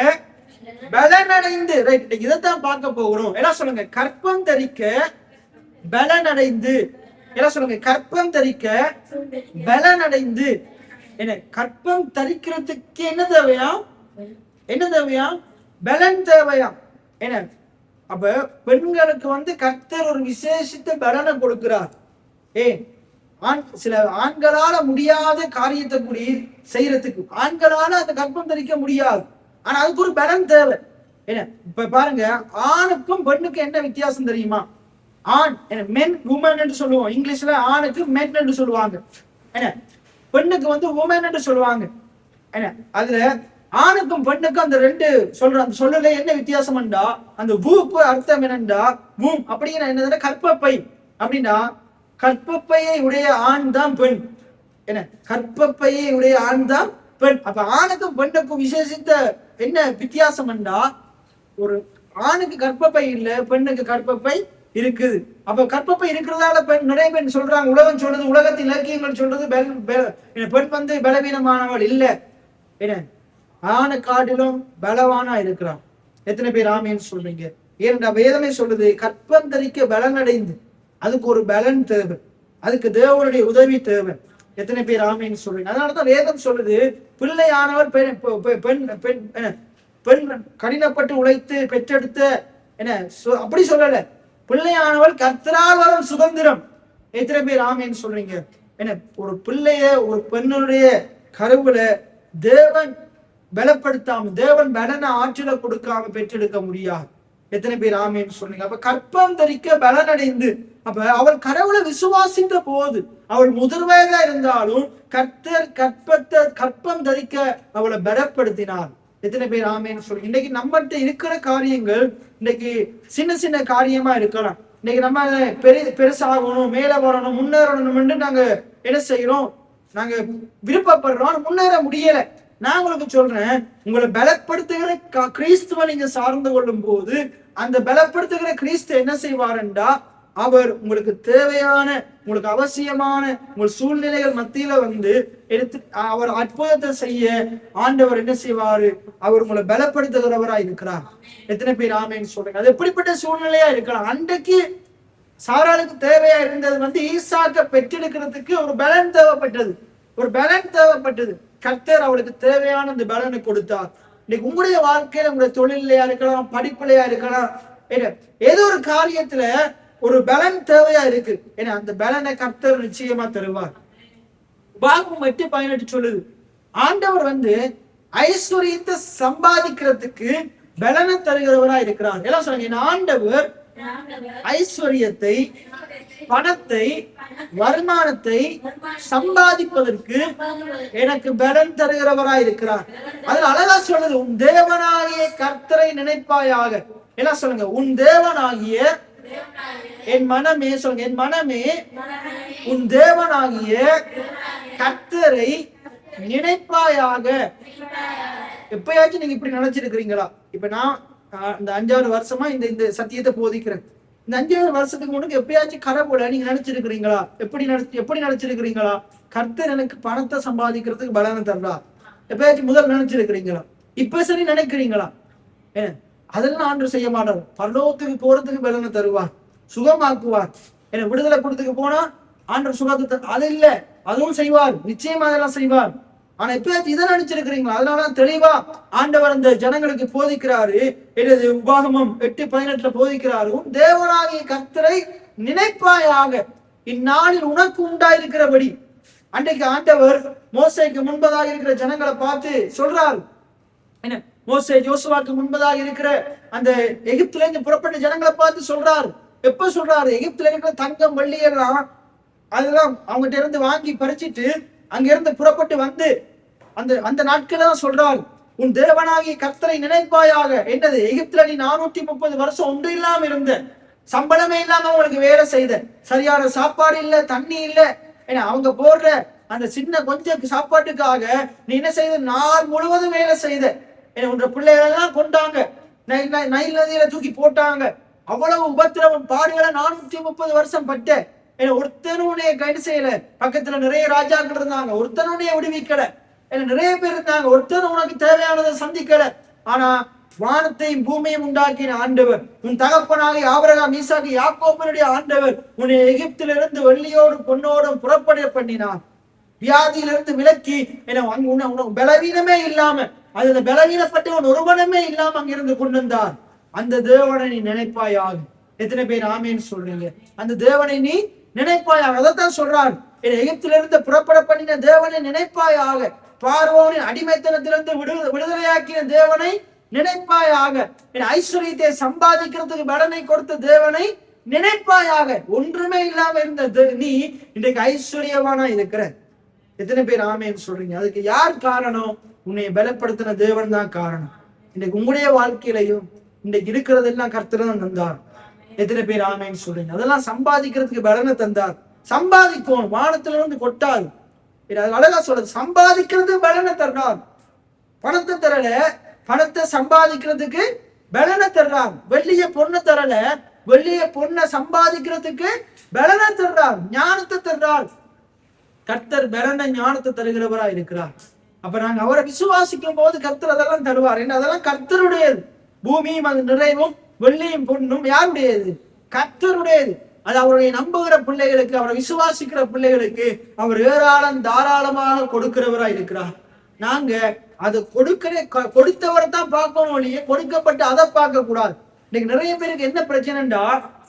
பலனடைந்து. ரைட், இதைத்தான் பார்க்க போகிறோம். எல்லாம் சொல்லுங்க, கற்பம் தரிக்க பலனடைந்து. எல்லாம் சொல்லுங்க, கற்பம் தரிக்க பலனடைந்து. என்ன கற்பம் தரிக்கிறதுக்கு என்ன தேவையா? என்ன தேவையா? பலன் தேவையா? என்ன அப்ப பெண்களுக்கு கர்த்தர் ஒரு விசேஷித்த பலனை கொடுக்கிறார். சில ஆண்களால முடியாத காரியத்தை கூடி செய்யறதுக்கு ஆண்களால அந்த கற்பம் தரிக்க முடியாது. ஆனா அதுக்கு ஒரு பலன் தேவை. என்ன இப்ப பாருங்க, ஆணுக்கும் பெண்ணுக்கும் என்ன வித்தியாசம் தெரியுமா? ஆண் மென் உமன் என்று சொல்லுவோம். இங்கிலீஷ்ல ஆணுக்கு மென் என்று சொல்லுவாங்க. என்ன பெண்ணுக்கு உமன் என்று சொல்லுவாங்க. என்ன அதுல ஆணுக்கும் பெண்ணுக்கும் அந்த ரெண்டு அந்த சொல்லல என்ன வித்தியாசம்டா, அந்த பூக்கு அர்த்தம் என்னண்டா, பூம் அப்படிங்கிற என்ன, கற்பப்பை அப்படின்னா கற்பப்பையை உடைய ஆண் தான் பெண். என்ன கற்பப்பையை உடைய ஆண் தான் பெண். அப்ப ஆணுக்கும் பெண்ணுக்கும் விசேஷித்த என்ன வித்தியாசம்டா, ஒரு ஆணுக்கு கற்பப்பை இல்லை, பெண்ணுக்கு கற்பப்பை இருக்குது. அப்ப கற்பப்பை இருக்கிறதால பெண், நிறைய பேர் சொல்றாங்க, உலகம் சொல்றது, உலகத்தின் இலக்கியங்கள் சொல்றது பெண் பலவீனமானவள் இல்லை. என்ன ஆணை காட்டிலும் பலவானா இருக்கிறான். எத்தனை பேர் ஆமேன்னு சொல்றீங்க? ஏனென்றா வேதமே சொல்லுது, கற்பம் தரிக்க பலன் அடைந்து. அதுக்கு ஒரு பலன் தேவை, அதுக்கு தேவனுடைய உதவி தேவை. எத்தனை பேர் ஆமேன்னு சொல்றீங்க? அதனாலதான் வேதம் சொல்லுது, பிள்ளையானவர் பெண் கடினப்பட்டு உழைத்து பெற்றெடுத்த என்ன அப்படி சொல்லல, பிள்ளையானவள் கர்த்தரால் வரும் சுதந்திரம். எத்தனை பேர் ஆமேன்னு சொல்றீங்க? என்ன ஒரு பிள்ளைய ஒரு பெண்ணுடைய கருவுல தேவன் பலப்படுத்தாம, தேவன் பலன ஆற்றலை கொடுக்காம பெற்றெடுக்க முடியாது. எத்தனை பேர் ஆமேன்னு சொன்னீங்க? அப்ப கற்பம் தரிக்க பலனடைந்து. அப்ப அவள் கடவுளை விசுவாசித்த போது, அவள் முதிர்வயதா இருந்தாலும் கர்த்தர் கற்பம் தரிக்க அவளை பலப்படுத்தினார். எத்தனை பேர் ஆமேன்னு சொல்லுங்க? இன்னைக்கு நம்மகிட்ட இருக்கிற காரியங்கள் இன்னைக்கு சின்ன சின்ன காரியமா இருக்கலாம். இன்னைக்கு நம்ம பெருசாகணும், மேல வரணும், முன்னேறணும் நாங்க என்ன செய்யறோம்? நாங்க விருப்பப்படுறோம், முன்னேற முடியல. நான் உங்களுக்கு சொல்றேன், உங்களை பலப்படுத்துகிற கிறிஸ்துவ நீங்க சார்ந்து கொள்ளும் போது, அந்த பலப்படுத்துகிற கிறிஸ்து என்ன செய்வாருண்டா, அவர் உங்களுக்கு தேவையான, உங்களுக்கு அவசியமான உங்கள் சூழ்நிலைகள் மத்தியில வந்து எடுத்து அவர் அற்புதத்தை செய்ய ஆண்டவர் என்ன செய்வாரு? அவர் உங்களை பலப்படுத்துகிறவராய் இருக்கிறார். எத்தனை பேர் ஆமேன்னு சொல்றீங்க? அது எப்படிப்பட்ட சூழ்நிலையா இருக்கலாம். அன்றைக்கு சாராளுக்கு தேவையா இருந்தது வந்து ஈசாக்க பெற்றெடுக்கிறதுக்கு ஒரு பலன் தேவைப்பட்டது, ஒரு பலன் தேவைப்பட்டது. கர்த்தர் அவளுக்கு தேவையான அந்த பலனை கொடுத்தார். இன்னைக்கு உங்களுடைய வாழ்க்கையில, உங்களுடைய தொழிலையா இருக்கலாம், படிப்புலையா இருக்கலாம், ஏதோ ஒரு காரியத்துல ஒரு பலன் தேவையா இருக்கு. ஏன்னா அந்த பலனை கர்த்தர் நிச்சயமா தருவார். உபாகமம் 8:18 சொல்லுது, ஆண்டவர் வந்து ஐஸ்வர்யத்தை சம்பாதிக்கிறதுக்கு பலனை தருகிறவரா இருக்கிறார். எல்லாம் சொல்லுங்க, என் ஆண்டவர் ஐஸ்வர்யத்தை, பணத்தை, வருமானத்தை சம்பாதிப்பதற்கு எனக்கு பலன் தருகிறவராய் இருக்கிறார். அதுல அழகா சொல்லுது, உன் தேவனாகிய கர்த்தரை நினைப்பாயாக. எல்லாம் சொல்லுங்க, உன் தேவனாகிய, என் மனமே சொல்லுங்க, என் மனமே உன் தேவனாகிய கர்த்தரை நினைப்பாயாக. எப்பயாச்சும் நீங்க இப்படி நினைச்சிருக்கிறீங்களா? இப்ப நான் இந்த 5 வருஷமா இந்த சத்தியத்தை போதிக்கிறேன். இந்த 5 வருஷத்துக்கு முன்னாடி எப்பயாச்சும் கடவுளை நீங்க நினைச்சிருக்கிறீங்களா? எப்படி நினைச்சிருக்கிறீங்களா? கர்த்தர் எனக்கு பணத்தை சம்பாதிக்கிறதுக்கு பலனை தர்றா, எப்பயாச்சும் முதல் நினைச்சிருக்கிறீங்களா? இப்ப சரி நினைக்கிறீங்களா? அதெல்லாம் ஆண்டவர் செய்ய மாட்டார். பரலோகத்துக்கு போறதுக்கு பலனை தருவார், சுகமாக்குவார். விடுதலை கொடுத்துக்கு போனா ஆண்டவர் சுகத்தை அது இல்ல, அதுவும் செய்வார், நிச்சயமா அதெல்லாம் செய்வார். ஆனா எப்பயாச்சும் இதை நினைச்சிருக்கிறீங்களா? அதனால தெளிவா ஆண்டவர் அந்த ஜனங்களுக்கு போதிக்கிறாரு. உபாகமம் 8:18 போதிக்கிறாரு, தேவனாகிய கர்த்தரை நினைப்பாயாக இந்நாளில் உனக்கு உண்டாயிருக்கிறபடி. அன்றைக்கு ஆண்டவர் மோசேக்கு முன்பதாக இருக்கிற ஜனங்களை பார்த்து சொல்றாரு. என்ன, மோசே யோசுவாக்கு முன்பதாக இருக்கிற அந்த எகிப்துல இருந்து புறப்பட்ட ஜனங்களை பார்த்து சொல்றாரு. எப்ப சொல்றாரு? எகிப்துல இருக்கிற தங்கம், வெள்ளி எல்லாம் அதெல்லாம் அவங்ககிட்ட இருந்து வாங்கி பறிச்சுட்டு அங்க இருந்து புறப்பட்டு வந்து அந்த நாட்கள் தான் சொல்றாரு, உன் தேவனாகிய கர்த்தரை நினைப்பாயாக. என்னது? எகிப்துல நீ 430 வருஷம் ஒன்று இல்லாம இருந்த, சம்பளமே இல்லாம அவங்களுக்கு வேலை செய்த, சரியான சாப்பாடு இல்ல, தண்ணி இல்ல. ஏன்னா அவங்க போடுற அந்த சின்ன கொஞ்சம் சாப்பாட்டுக்காக நீ என்ன செய்த? நாள் முழுவதும் வேலை செய்த. உன்ற பிள்ளைகள் எல்லாம் கொண்டாங்க, நைல் நதியில தூக்கி போட்டாங்க. அவ்வளவு உபத்திரவம் பாடுகளை 430 வருஷம் பட்ட. ஒருத்தனும் உன்னைய கைது செய்யல. பக்கத்துல நிறைய ராஜாக்கள் இருந்தாங்க, ஒருத்தனும் உன்னைய விடுவிக்கல. நிறைய பேர் இருந்தாங்க, ஒருத்தனும் உனக்கு தேவையானதை சந்திக்கல. ஆனா வானத்தையும் பூமியையும் உண்டாக்கின ஆண்டவர், உன் தகப்பனாகி ஆபிரகாம், ஈசாக்கு, யாக்கோபனுடைய ஆண்டவர் உன்னை எகிப்திலிருந்து வெள்ளியோடும் பொன்னோடும் புறப்பட பண்ணினார். வியாதியிலிருந்து விலக்கி பலவீனமே இல்லாம, அதுல பலவீனப்பட்டவன் ஒருவனமே இல்லாம அங்கிருந்து கொண்டு வந்தார். அந்த தேவனை நீ நினைப்பாயாக. எத்தனை பேர் ஆமேன்னு சொல்றீங்க? அந்த தேவனை நீ நினைப்பாயாக. அதைத்தான் சொல்றார், எகிப்திலிருந்து புறப்பட பண்ணின தேவனை நினைப்பாயாக. பார்வோனின் அடிமைத்தனத்திலிருந்து விடுதலையாக்கின தேவனை நினைப்பாயாக. ஐஸ்வர்யத்தை சம்பாதிக்கிறதுக்கு பலனை கொடுத்த தேவனை நினைப்பாயாக. ஒன்றுமே இல்லாம இருந்த நீ இன்றைக்கு ஐஸ்வர்யவானா இருக்கிற. எத்தனை பேர் ஆமேன்னு சொல்றீங்க? அதுக்கு யார் காரணம்? உன்னை பலப்படுத்தின தேவன் தான் காரணம். இன்னைக்கு உங்களுடைய வாழ்க்கையிலையும் இன்னைக்கு இருக்கிறதெல்லாம் கர்த்தர் தான் தந்தார். எத்தனை பேர் ஆமேன்னு சொல்றீங்க? அதெல்லாம் சம்பாதிக்கிறதுக்கு பலனை தந்தார். சம்பாதிக்கணும், வானத்துல இருந்து கொட்டாது. அழகா சொல்றது, சம்பாதிக்கிறது பலனை தர்றார். பணத்தை தரல, பணத்தை சம்பாதிக்கிறதுக்கு பலனை தர்றார். வெள்ளிய பொண்ணை தரல, வெள்ளிய பொண்ணை சம்பாதிக்கிறதுக்கு பலனை தர்றார், ஞானத்தை தர்றார். கர்த்தர் பலனை ஞானத்தை தருகிறவரா இருக்கிறார். அப்ப நாங்க அவரை விசுவாசிக்கும் போது கர்த்தர் அதெல்லாம் தருவார். என்ன, அதெல்லாம் கர்த்தருடையது. பூமியும் அது நிறைவும் வெள்ளியும் பொண்ணும் யாருடையது? கர்த்தருடையது. அது அவருடைய நம்புகிற பிள்ளைகளுக்கு, அவரை விசுவாசிக்கிற பிள்ளைகளுக்கு அவர் ஏராளம் தாராளமாக கொடுக்கிறவரா இருக்கிறார். நாங்க அதை கொடுத்தவரை தான் பார்க்கணும் ஒழிய கொடுக்கப்பட்டு அதை பார்க்க கூடாது. இன்னைக்கு நிறைய பேருக்கு என்ன பிரச்சனைடா,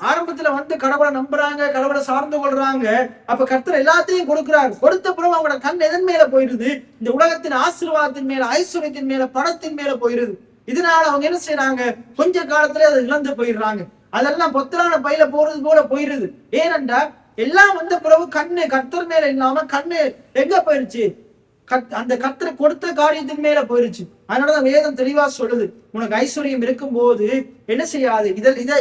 ஆரம்பத்துல வந்து கடவுளை நம்புறாங்க, கடவுளை சார்ந்து கொள்றாங்க. அப்ப கர்த்தர் எல்லாத்தையும் கொடுக்கிறாரு. கொடுத்த பிறகு அவங்களோட கண் எதன் மேல போயிருது? இந்த உலகத்தின் ஆசீர்வாதத்தின் மேல, ஐஸ்வர்யத்தின் மேல, பணத்தின் மேல போயிருது. இதனால அவங்க என்ன செய்யறாங்க? கொஞ்ச காலத்துல அதை இழந்து போயிடுறாங்க. அதெல்லாம் பொத்தலான பையில போறது போல போயிருது. ஏனென்றா எல்லாம் வந்த பிறகு கண்ணு கர்த்தர் மேல இல்லாம கண்ணு எங்க போயிருச்சு? அந்த கர்த்தரை கொடுத்த காரியத்தின் மேல போயிருச்சு. அதனாலதான் வேதம் தெளிவா சொல்லுது, உனக்கு ஐஸ்வர்யம் இருக்கும் போது என்ன செய்யாது?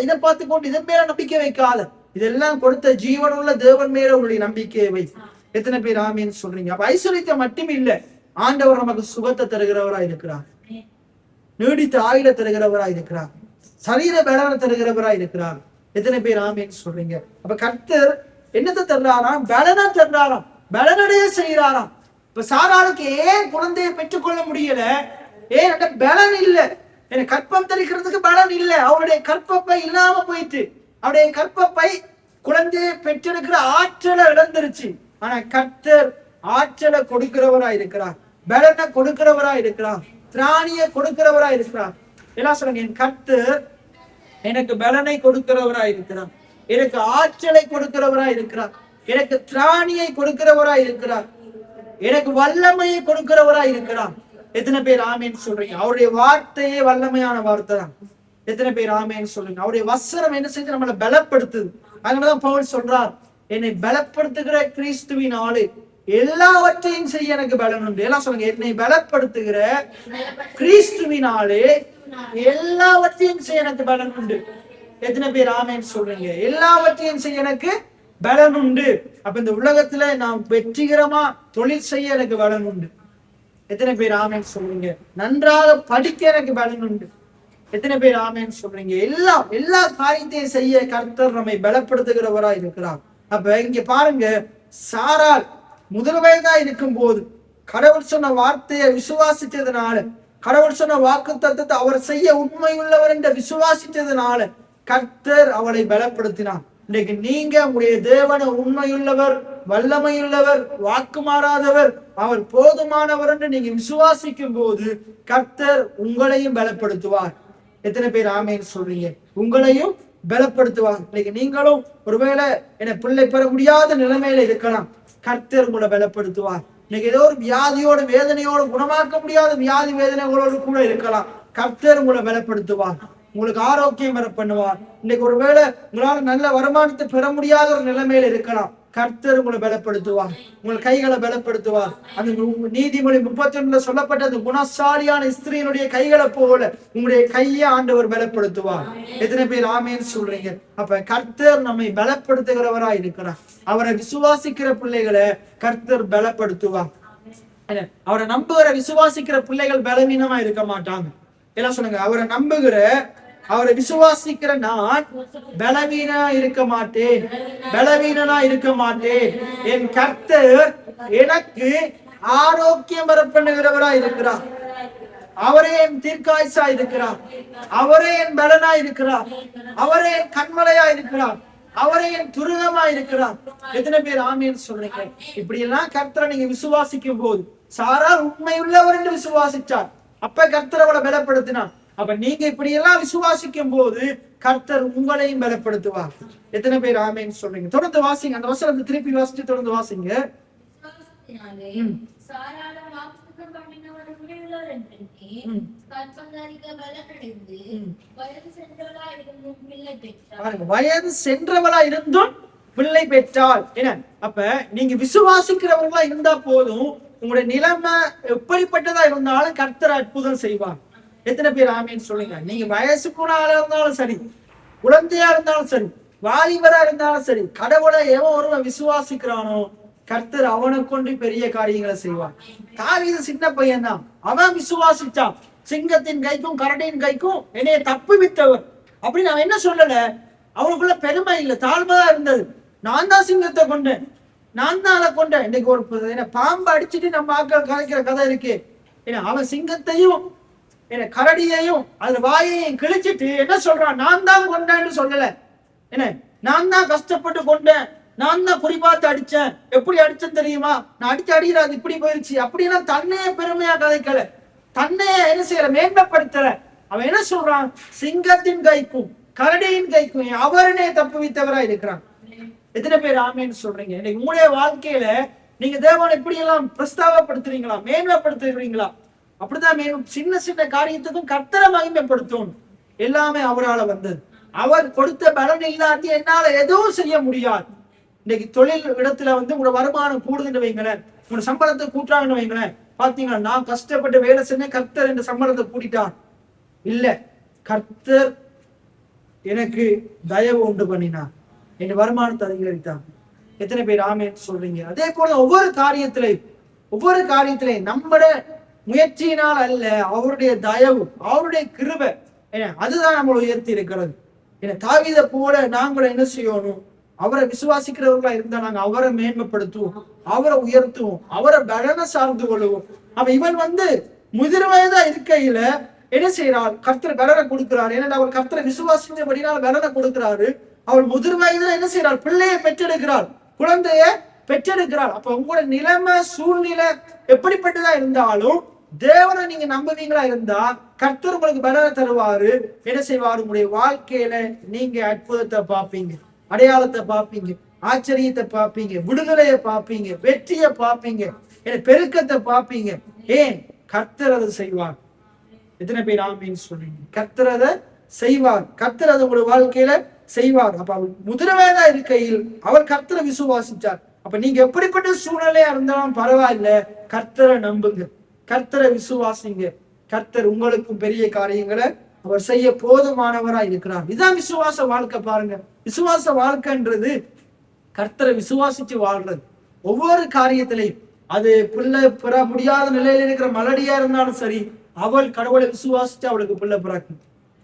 இதை பார்த்து கொண்டு இதன் மேல நம்பிக்கை வைக்காத. இதெல்லாம் கொடுத்த ஜீவனுள்ள தேவன் மேல உங்களுடைய நம்பிக்கையை வை. எத்தனை பேர் ஆமீன்னு சொல்றீங்க? அப்ப ஐஸ்வர்யத்தை மட்டும் இல்ல, ஆண்டவர் நமக்கு சுகத்தை தருகிறவரா இருக்கிறார், நீடித்த ஆயுள தருகிறவரா இருக்கிறார், சரீர பலனை தருகிறவரா இருக்கிறார். எத்தனை பேர் ஆமேன்னு சொல்றீங்க? அப்ப கர்த்தர் என்னத்தை தர்றாராம்? பலனை தர்றாராம், பலனடைய செய்யறாராம். இப்ப சாராளுக்கு ஏன் குழந்தையை பெற்றுக்கொள்ள முடியல? ஏன் பலன் இல்லை, எனக்கு கற்பம் தரிக்கிறதுக்கு பலன் இல்லை. அவருடைய கற்பப்பை இல்லாம போயிட்டு, அவருடைய கற்பப்பை குழந்தையை பெற்றெடுக்கிற ஆற்றலை இழந்துருச்சு. ஆனா கர்த்தர் ஆற்றலை கொடுக்கிறவரா இருக்கிறார், பலனை கொடுக்கிறவரா இருக்கிறார், திராணியை கொடுக்கிறவரா இருக்கிறார். எல்லாம் சொல்லுங்க, என் கர்த்தர் எனக்கு பலனை கொடுக்கிறவரா இருக்கிறார், எனக்கு ஆற்றலை கொடுக்கிறவரா இருக்கிறார், எனக்கு திராணியை கொடுக்கிறவரா இருக்கிறார், எனக்கு வல்லமையை கொடுக்கிறவரா இருக்கிறார். எத்தனை பேர் ஆமேன்னு சொல்றீங்க? அவருடைய வார்த்தையே வல்லமையான வார்த்தை தான். எத்தனை பேர் ஆமேன்னு சொல்றீங்க? அவருடைய வசனம் என்ன செஞ்சு நம்மளை பலப்படுத்துது. அதனாலதான் பவுல் சொல்றார், என்னை பலப்படுத்துகிற கிறிஸ்துவினாலே எல்லாவற்றையும் செய்ய எனக்கு பலன் உண்டு. எல்லாம் சொல்லுங்க, என்னை பலப்படுத்துகிற கிறிஸ்துவினாலே எல்லாவற்றையும் செய்ய எனக்கு பலன் உண்டு. எத்தனை பேர் ஆமேன்னு சொல்றீங்க? எல்லாவற்றையும் செய்ய எனக்கு பலன் உண்டு. அப்ப இந்த உலகத்துல நான் வெற்றிகரமா தொழில் செய்ய எனக்கு பலன் உண்டு. எத்தனை பேர் ஆமேன்னு சொல்றீங்க? நன்றாக படிக்க எனக்கு பலன் உண்டு. எத்தனை பேர் ஆமேன்னு சொல்றீங்க? எல்லா காரியத்தையும் செய்ய கர்த்தர் நம்மை பலப்படுத்துகிறவரா இருக்கிறார். அப்ப இங்க பாருங்க, சாராள் முதல் வயதா இருக்கும் போது கடவுள் சொன்ன வார்த்தையை விசுவாசித்ததுனால, கடவுள் சொன்ன வாக்கு தத்தத்தை அவர் செய்ய உண்மை உள்ளவர் என்று விசுவாசித்ததுனால கர்த்தர் அவளை பலப்படுத்தினார். இன்னைக்கு நீங்க உங்களுடைய தேவனை உண்மையுள்ளவர், வல்லமையுள்ளவர், வாக்கு மாறாதவர், அவர் போதுமானவர் என்று நீங்க விசுவாசிக்கும் போது கர்த்தர் உங்களையும் பலப்படுத்துவார். எத்தனை பேர் ஆமேன்னு சொல்றீங்க? உங்களையும் பலப்படுத்துவார். இன்னைக்கு நீங்களும் ஒருவேளை என பிள்ளை பெற முடியாத நிலைமையில இருக்கலாம், கர்த்தர் உங்களை பலப்படுத்துவார். இன்னைக்கு ஏதோ ஒரு வியாதியோட வேதனையோட குணமாக்க முடியாத வியாதி வேதனைகளோடு கூட இருக்கலாம், கர்த்தர் உங்களை பலப்படுத்துவார், உங்களுக்கு ஆரோக்கியம் வர பண்ணுவார். இன்னைக்கு ஒருவேளை உங்களால நல்ல வருமானத்தை பெற முடியாத ஒரு நிலைமையில இருக்கலாம், கர்த்தர் உங்களை பலப்படுத்துவார், உங்கள் கைகளை பலப்படுத்துவார். அந்த நீதிமொழி 31 சொல்லப்பட்ட அந்த குணசாலியான ஸ்திரீனுடைய கைகளை போல உங்களுடைய கையை ஆண்டவர் பலப்படுத்துவார். எத்தனை பேர் ஆமேன்னு சொல்றீங்க? அப்ப கர்த்தர் நம்மை பலப்படுத்துகிறவரா இருக்கிறார். அவரை விசுவாசிக்கிற பிள்ளைகளை கர்த்தர் பலப்படுத்துவார். அவரை நம்புகிற விசுவாசிக்கிற பிள்ளைகள் பலவீனமா இருக்க மாட்டாங்க. எல்லாம் சொல்லுங்க, அவரை நம்புகிற, அவரை விசுவாசிக்கிற நான் பலவீனா இருக்க மாட்டேன், பலவீனனா இருக்க மாட்டேன். என் கர்த்தர் எனக்கு ஆரோக்கியம் வர பண்ணுகிறவரா இருக்கிறார், அவரே என் தீர்க்காயுசா இருக்கிறார், அவரே என் பலனா இருக்கிறார், அவரே என் கண்மலையா இருக்கிறார், அவரே என் துருகமா இருக்கிறார். எத்தனை பேர் ஆமேன்னு சொல்றீங்க? இப்படி எல்லாம் கர்த்தரை நீங்க விசுவாசிக்கும் போது, சாரார் உண்மை உள்ளவர் என்று விசுவாசிச்சார், அப்ப கர்த்தர் அவளை பலப்படுத்தினார். அப்ப நீங்க இப்படி எல்லாம் விசுவாசிக்கும் போது கர்த்தர் உங்களையும் பலப்படுத்துவார். எத்தனை பேர் ஆமேன்னு சொல்றீங்க? தொடர்ந்து வாசிங்க, அந்த வசனத்தை திருப்பி வாசிச்சு தொடர்ந்து வாசிங்க. வயது சென்றவளா இருந்தும் பிள்ளை பெற்றாள். என்ன? அப்ப நீங்க விசுவாசிக்கிறவர்களா இருந்தா போதும், உங்களுடைய நிலைமை எப்படிப்பட்டதா இருந்தாலும் கர்த்தர் அற்புதம் செய்வார். எத்தனை பேர் ஆமேன்னு சொல்லுங்க? நீங்க வயசுக்குள்ள ஆளா இருந்தாலும் சரி, குழந்தையா இருந்தாலும் சரி, வாலிபரா இருந்தாலும் சரி, கடவுளை எவன் ஒருவன் விசுவாசிக்கிறானோ கர்த்தர் அவனை கொண்டு பெரிய காரியங்களை செய்வான். தாவீது சின்ன பையன் தான், அவன் விசுவாசிச்சான். சிங்கத்தின் கைக்கும் கரடியின் கைக்கும் என்னைய தப்பு வித்தவர் அப்படின்னு அவன் என்ன சொல்லல, அவனுக்குள்ள பெருமை இல்லை, தாழ்மைதான் இருந்தது. நான் தான் சிங்கத்தை கொண்டேன், நான் தான் அதை கொண்டேன். இன்னைக்கு ஒரு பாம்பு அடிச்சுட்டு நம்ம ஆக்கள் கலைக்கிற கதை இருக்கு. ஏன்னா அவன் சிங்கத்தையும் கரடியையும் அது வாயையும் கிழிச்சிட்டு என்ன சொல்றான், நான் தான் கொண்டேன்னு சொல்லல. என்ன, நான் தான் கஷ்டப்பட்டு கொண்டேன், நான் தான் குறிப்பாத்து அடிச்சேன், எப்படி அடிச்சேன்னு தெரியுமா, நான் அடிக்கிற அது இப்படி போயிருச்சு அப்படின்னா தன்னையே பெருமையா கதைக்கல, தன்னையே என்ன செய்யற மேன்மைப்படுத்தல. அவன் என்ன சொல்றான், சிங்கத்தின் கைக்கும் கரடியின் கைக்கும் அவரனே தப்பு வைத்தவரா இருக்கிறான். எத்தனை பேர் ஆமேன்னு சொல்றீங்க? இன்னைக்கு உங்களுடைய வாழ்க்கையில நீங்க தேவனை இப்படி எல்லாம் பிரஸ்தாவப்படுத்துறீங்களா, மேன்மைப்படுத்துறீங்களா? அப்படிதான் சின்ன சின்ன காரியத்துக்கும் கர்த்தரை மகிமைப்படுத்தும். எல்லாமே அவரால் வந்தது. அவர் கொடுத்த பலன் இல்லாட்டி என்னால எதுவும் செய்ய முடியாது. இன்னைக்கு தொழில் இடத்துல உங்களோட வருமானம் கூடுதுன்னு வைங்களேன், உங்களோட சம்பளத்தை கூட்டுறாங்கன்னு வைங்களேன், பாத்தீங்களா நான் கஷ்டப்பட்டு வேலை செஞ்ச கர்த்தர் இந்த சம்பளத்தை கூட்டிட்டான் இல்ல, கர்த்தர் எனக்கு தயவு உண்டு பண்ணினான், என் வருமானத்தை அதிகரித்தான். எத்தனை பேர் ஆமேன்னு சொல்றீங்க? அதே போல ஒவ்வொரு காரியத்திலையும் நம்மட முயற்சியினால் அல்ல, அவருடைய தயவு, அவருடைய கிருபை அதுதான் நம்மளை உயர்த்தி இருக்கிறது. ஏன்னா தாவீதை போல நாங்களும் என்ன செய்யணும்? அவரை விசுவாசிக்கிறவர்களா இருந்தா நாங்க அவரை மேன்மைப்படுத்துவோம், அவரை உயர்த்துவோம், அவரை பலனை சார்ந்து கொள்ளுவோம். அப்ப இவன் முதிர் வயதா இருக்கையில என்ன செய்யறாள்? கர்த்தர் பலனை கொடுக்கிறார். ஏன்னா அவர் கர்த்தரை விசுவாசித்தபடினால் பலனை கொடுக்கிறாரு. அவள் முதிர் வயதுல என்ன செய்யறாள்? பிள்ளையை பெற்றெடுக்கிறாள், குழந்தைய பெற்றெடுக்கிறாள். அப்ப உங்களோட நிலைமை சூழ்நிலை எப்படிப்பட்டதா இருந்தாலும் தேவனை நீங்க நம்புவீங்களா இருந்தா கர்த்தர் உங்களுக்கு பலனை தருவாரு. என்ன செய்வாரு? உங்களுடைய வாழ்க்கையில நீங்க அற்புதத்தை பார்ப்பீங்க, அடையாளத்தை பார்ப்பீங்க, ஆச்சரியத்தை பார்ப்பீங்க, விடுதலையை பார்ப்பீங்க, வெற்றியை பார்ப்பீங்க, பெருக்கத்தை பார்ப்பீங்க. ஏன்? கர்த்தர் அதை செய்வார். எத்தனை பேர் ஆமீன் சொல்றீங்க? கர்த்தர் அதை செய்வார். கர்த்தர் அதை உங்களுடைய வாழ்க்கையில செய்வார். அப்ப அவள் முதிரவேதா இருக்கையில் அவள் கர்த்தரை விசுவாசிச்சார். அப்ப நீங்க எப்படிப்பட்ட சூழ்நிலையா இருந்தாலும் பரவாயில்ல, கர்த்தரை நம்புங்க, கர்த்தரை விசுவாசிங்க. கர்த்தர் உங்களுக்கும் பெரிய காரியங்களை அவர் செய்ய போதுமானவரா இருக்கிறார். இதுதான் விசுவாச வாழ்க்கை. பாருங்க, விசுவாச வாழ்க்கைன்றது கர்த்தரை விசுவாசிச்சு வாழ்றது. ஒவ்வொரு காரியத்திலையும் அது பிள்ளை பெற முடியாத நிலையில இருக்கிற மலடியா இருந்தாலும் சரி, அவள் கடவுளை விசுவாசிச்சு அவளுக்கு பிள்ளை பிறக்கும்.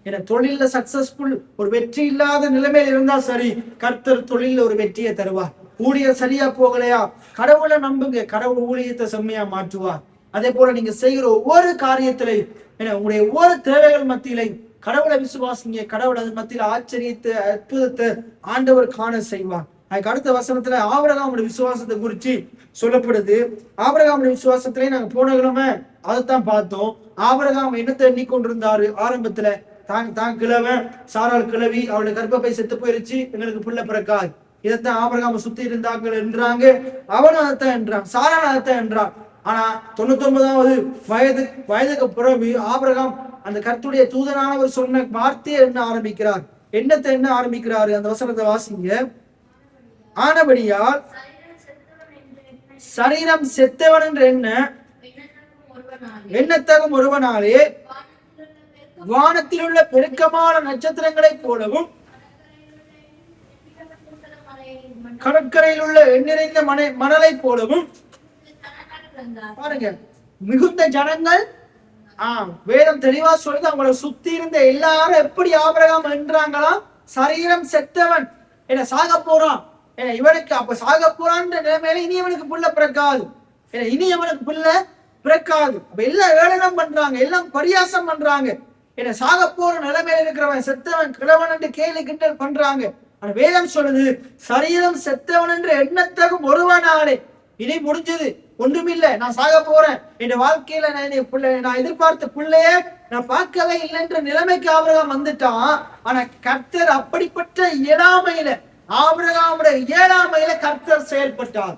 ஏன்னா தொழில சக்சஸ்ஃபுல் ஒரு வெற்றி இல்லாத நிலைமையில இருந்தா சரி, கர்த்தர் தொழில ஒரு வெற்றியை தருவார். ஊழியர் சரியா போகலையா, கடவுளை நம்புங்க, கடவுள் ஊழியத்தை செம்மையா மாற்றுவார். அதே போல நீங்க செய்கிற ஒவ்வொரு காரியத்திலையும் உங்களுடைய ஒவ்வொரு தேவைகள் மத்தியிலையும் கடவுளை விசுவாசிங்க. கடவுள் அது மத்தியில ஆச்சரியத்தை அற்புதத்தை ஆண்டவர் காண செய்வார். அதுக்கு அடுத்த வசனத்துல ஆபிரகாமுடைய விசுவாசத்தை குறிச்சு சொல்லப்படுது. ஆபிரகாமுடைய விசுவாசத்திலே நாங்க போன கிழமை அதைத்தான் பார்த்தோம். ஆபிரகாம் என்னத்தை எண்ணிக்கொண்டிருந்தாரு? ஆரம்பத்துல தான் கிழவன், சாராள் கிழவி, அவளுடைய கர்ப்பப்பை செத்து போயிருச்சு, எங்களுக்கு பிள்ளை பிறக்காது. இதைத்தான் ஆபிரகாம சுத்தி இருந்தாங்க என்றாங்க. அவனும் அதைத்தான் என்றான், சாராள் அதைத்தான் என்றான். ஆனா 99வது வயதுக்கு பிறகு ஆபிரகாம் அந்த கர்த்தருடைய தூதனானவர் சொன்ன வார்த்தையை என்ன ஆரம்பிக்கிறார்? என்னத்தை என்ன ஆரம்பிக்கிறாரு? அந்த வசனத்தை வாசிங்க. ஆனபடியால் சரீரம் செத்தவன் என்று எண்ணத்தகும் ஒருவனாலே வானத்தில் உள்ள பெருக்கமான நட்சத்திரங்களைப் போலவும் கடற்கரையில் உள்ள எண்ணிறைந்த மணலை போலவும். பாருங்க, மிகுந்த ஜனங்கள். வேதம் தெளிவா சொல்லுது, அவங்களை சுத்தி இருந்த எல்லாரும் எப்படி ஆபிரகாம் என்றாங்களாம்? சரீரம் செத்தவன், என்ன சாக போறான், இவனுக்கு அப்ப சாக போறான்ற நிலைமையில இனி அவனுக்கு புள்ள பிறக்காது, இனி அவனுக்கு புள்ள பிறக்காது. அப்ப எல்லாம் ஏளனம் பண்றாங்க, எல்லாம் பரியாசம் பண்றாங்க. என்ன சாக போற நிலைமையில இருக்கிறவன் செத்தவன் கிழவன் என்று கேலி கிண்டல் பண்றாங்க. ஆனா வேதம் சொல்லுது, சரீரம் செத்தவன் என்று எண்ணத்தகும் ஒருவனாலே இனி முடிஞ்சது, ஒன்றுமில்லை, நான் சாக போறேன், என் வாழ்க்கையில நான் எதிர்பார்த்த பிள்ளைய நான் பார்க்கவே இல்லைன்ற நிலைமைக்கு ஆபிரகாம் வந்துட்டான். ஆனா கர்த்தர் அப்படிப்பட்ட இயலாமையில, ஆபிரகாமுடைய இயலாமையில கர்த்தர் செயல்பட்டார்.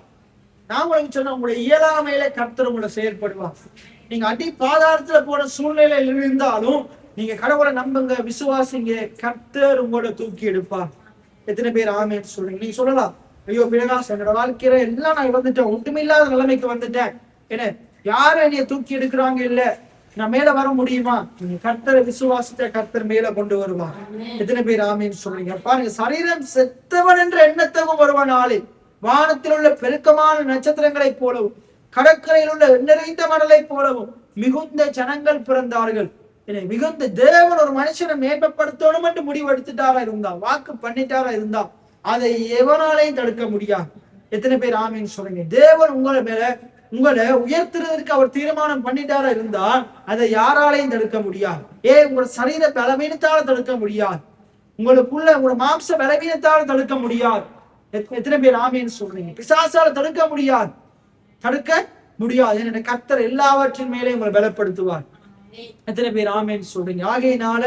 நான் உங்களுக்கு சொன்ன, உங்களுடைய இயலாமையில கர்த்தர் உங்களை செயல்படுவார். நீங்க அடி பாதாளத்துல போன சூழ்நிலையில் இருந்தாலும் நீங்க கடவுளை நம்புங்க, விசுவாசிங்க, கர்த்தர் உங்களோட தூக்கி எடுப்பார். எத்தனை பேர் ஆமேன்னு சொல்றீங்க? நீங்க சொல்லலாம், ஐயோ பிரகாஷ், என்னோட வாழ்க்கையில எல்லாம் நான் வந்துட்டேன், ஒன்றுமில்லாத நிலைமைக்கு வந்துட்டேன், என்ன யாரும் என்னைய தூக்கி எடுக்கிறாங்க, இல்ல நான் மேல வர முடியுமா? நீங்க கர்த்தரை விசுவாசித்த கர்த்தர் மேல கொண்டு வருவார். எத்தனை பேர் ஆமேன்னு சொல்றீங்க? பாருங்க, சரீரம் செத்தவன் என்ற எண்ணத்தகும் வருவனாலே வானத்தில் உள்ள பெருக்கமான நட்சத்திரங்களை போலவும் கடற்கரையில் உள்ள நிறைந்த மணலை போலவும் மிகுந்த ஜனங்கள் பிறந்தார்கள். மிகுந்த தேவன் ஒரு மனுஷனை மேம்படுத்தணும் என்று முடிவெடுத்துட்டாரா இருந்தா, வாக்கு பண்ணிட்டாரா இருந்தா, அதை எவனாலையும் தடுக்க முடியாது. எத்தனை பேர் ஆமீன் சொல்றீங்க? தேவன் உங்களை உயர்த்துறதுக்கு அவர் தீர்மானம் பண்ணிட்டாரா இருந்தா அதை யாராலையும் தடுக்க முடியாது. உங்களோட சரீர பலவீனத்தால தடுக்க முடியாது, உங்களோட மாம்ச பலவீனத்தால தடுக்க முடியாது. எத்தனை பேர் ஆமீன் சொல்றீங்க? பிசாசால தடுக்க முடியாது, தடுக்க முடியாது. என்ன கர்த்தர் எல்லாவற்றின் மேலே உங்களை பலப்படுத்துவார். எத்தனை பேர் ஆமேன் சொல்றீங்க? ஆகையினால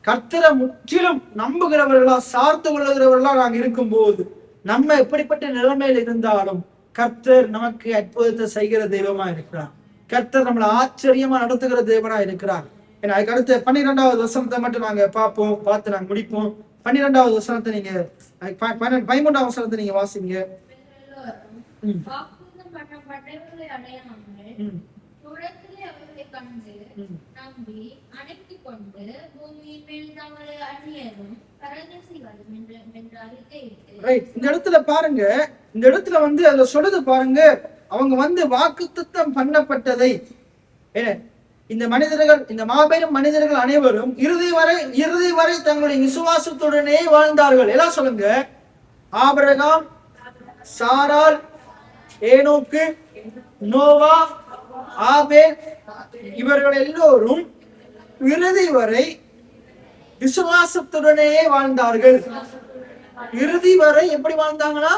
கர்த்தரை முற்றிலும் நம்புகிறவர்களா, சார்ந்து கொள்ளுகிறவர்களா நாங்க இருக்கும் போது, நம்ம எப்படிப்பட்ட நிலைமையில இருந்தாலும் கர்த்தர் நமக்கு அற்புதத்தை செய்கிற தெய்வமா இருக்கிறார். கர்த்தர் நம்மளை ஆச்சரியமா நடத்துகிற தெய்வனா இருக்கிறார். ஏன்னா அதுக்கு அடுத்த 12வது வசனத்தை மட்டும் நாங்க பார்த்து நாங்க முடிப்போம். 12வது வசனத்தை நீங்க 13வது வசனத்தை நீங்க வாசிங்க. இந்த இடத்துல பாருங்க, இந்த இடத்துல அதுல சொல்லுது பாருங்க, அவங்க வாக்குத்தத்தம் பண்ணப்பட்டதை இந்த மாபெரும் மனிதர்கள் அனைவரும் இறுதி வரை தங்களுடைய விசுவாசத்துடனே வாழ்ந்தார்கள். எல்லாம் சொல்லுங்க. ஆபிரகாம், சாராள், ஏனோக்கு, நோவா, ஆபேல் இவர்கள் எல்லோரும் இறுதி வரை விசுவாசத்துடனே வாழ்ந்தார்கள். இறுதி வரை எப்படி வாழ்ந்தாங்களா?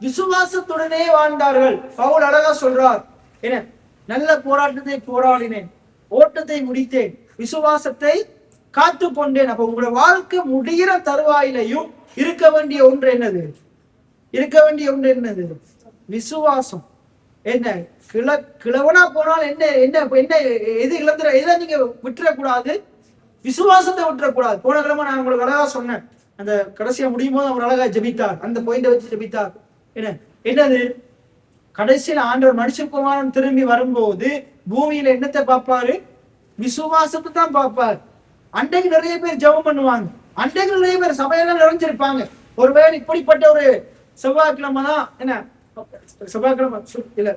விசுவாசத்துடனே வாழ்ந்தார்கள். பவுல் அழகா சொல்றார், என்ன நல்ல போராட்டத்தை போராடினேன், ஓட்டத்தை முடித்தேன், விசுவாசத்தை காத்து கொண்டேன். அப்ப உங்களோட வாழ்க்கை முடிகிற தருவாயிலையும் இருக்க வேண்டிய ஒன்று என்னது? விசுவாசம். என்ன கிழவனா போனால் என்ன என்ன என்ன எது இழந்துற எதை நீங்க விட்டுறக்கூடாது? விசுவாசத்தை விட்டுறக்கூடாது. போன கிழமை நான் உங்களுக்கு அழகா சொன்னேன், அந்த கடைசியா முடியும் போது அவர் அழகா ஜெபித்தார், அந்த பாயிண்ட வச்சு ஜெபித்தார். என்னது? கடைசியில் ஆண்டவர் மனுஷகுமாரன் திரும்பி வரும்போது பூமியில என்னத்தை பார்ப்பாரு? விசுவாசத்தை தான் பார்ப்பார். அன்றைக்கு நிறைய பேர் ஜெபம் பண்ணுவாங்க, அன்றைக்கு நிறைய பேர் சபையெல்லாம் நிறைஞ்சிருப்பாங்க. ஒருவேளை இப்படிப்பட்ட ஒரு செவ்வாய்க்கிழமை தான், என்ன செவ்வாய்க்கிழமை இல்ல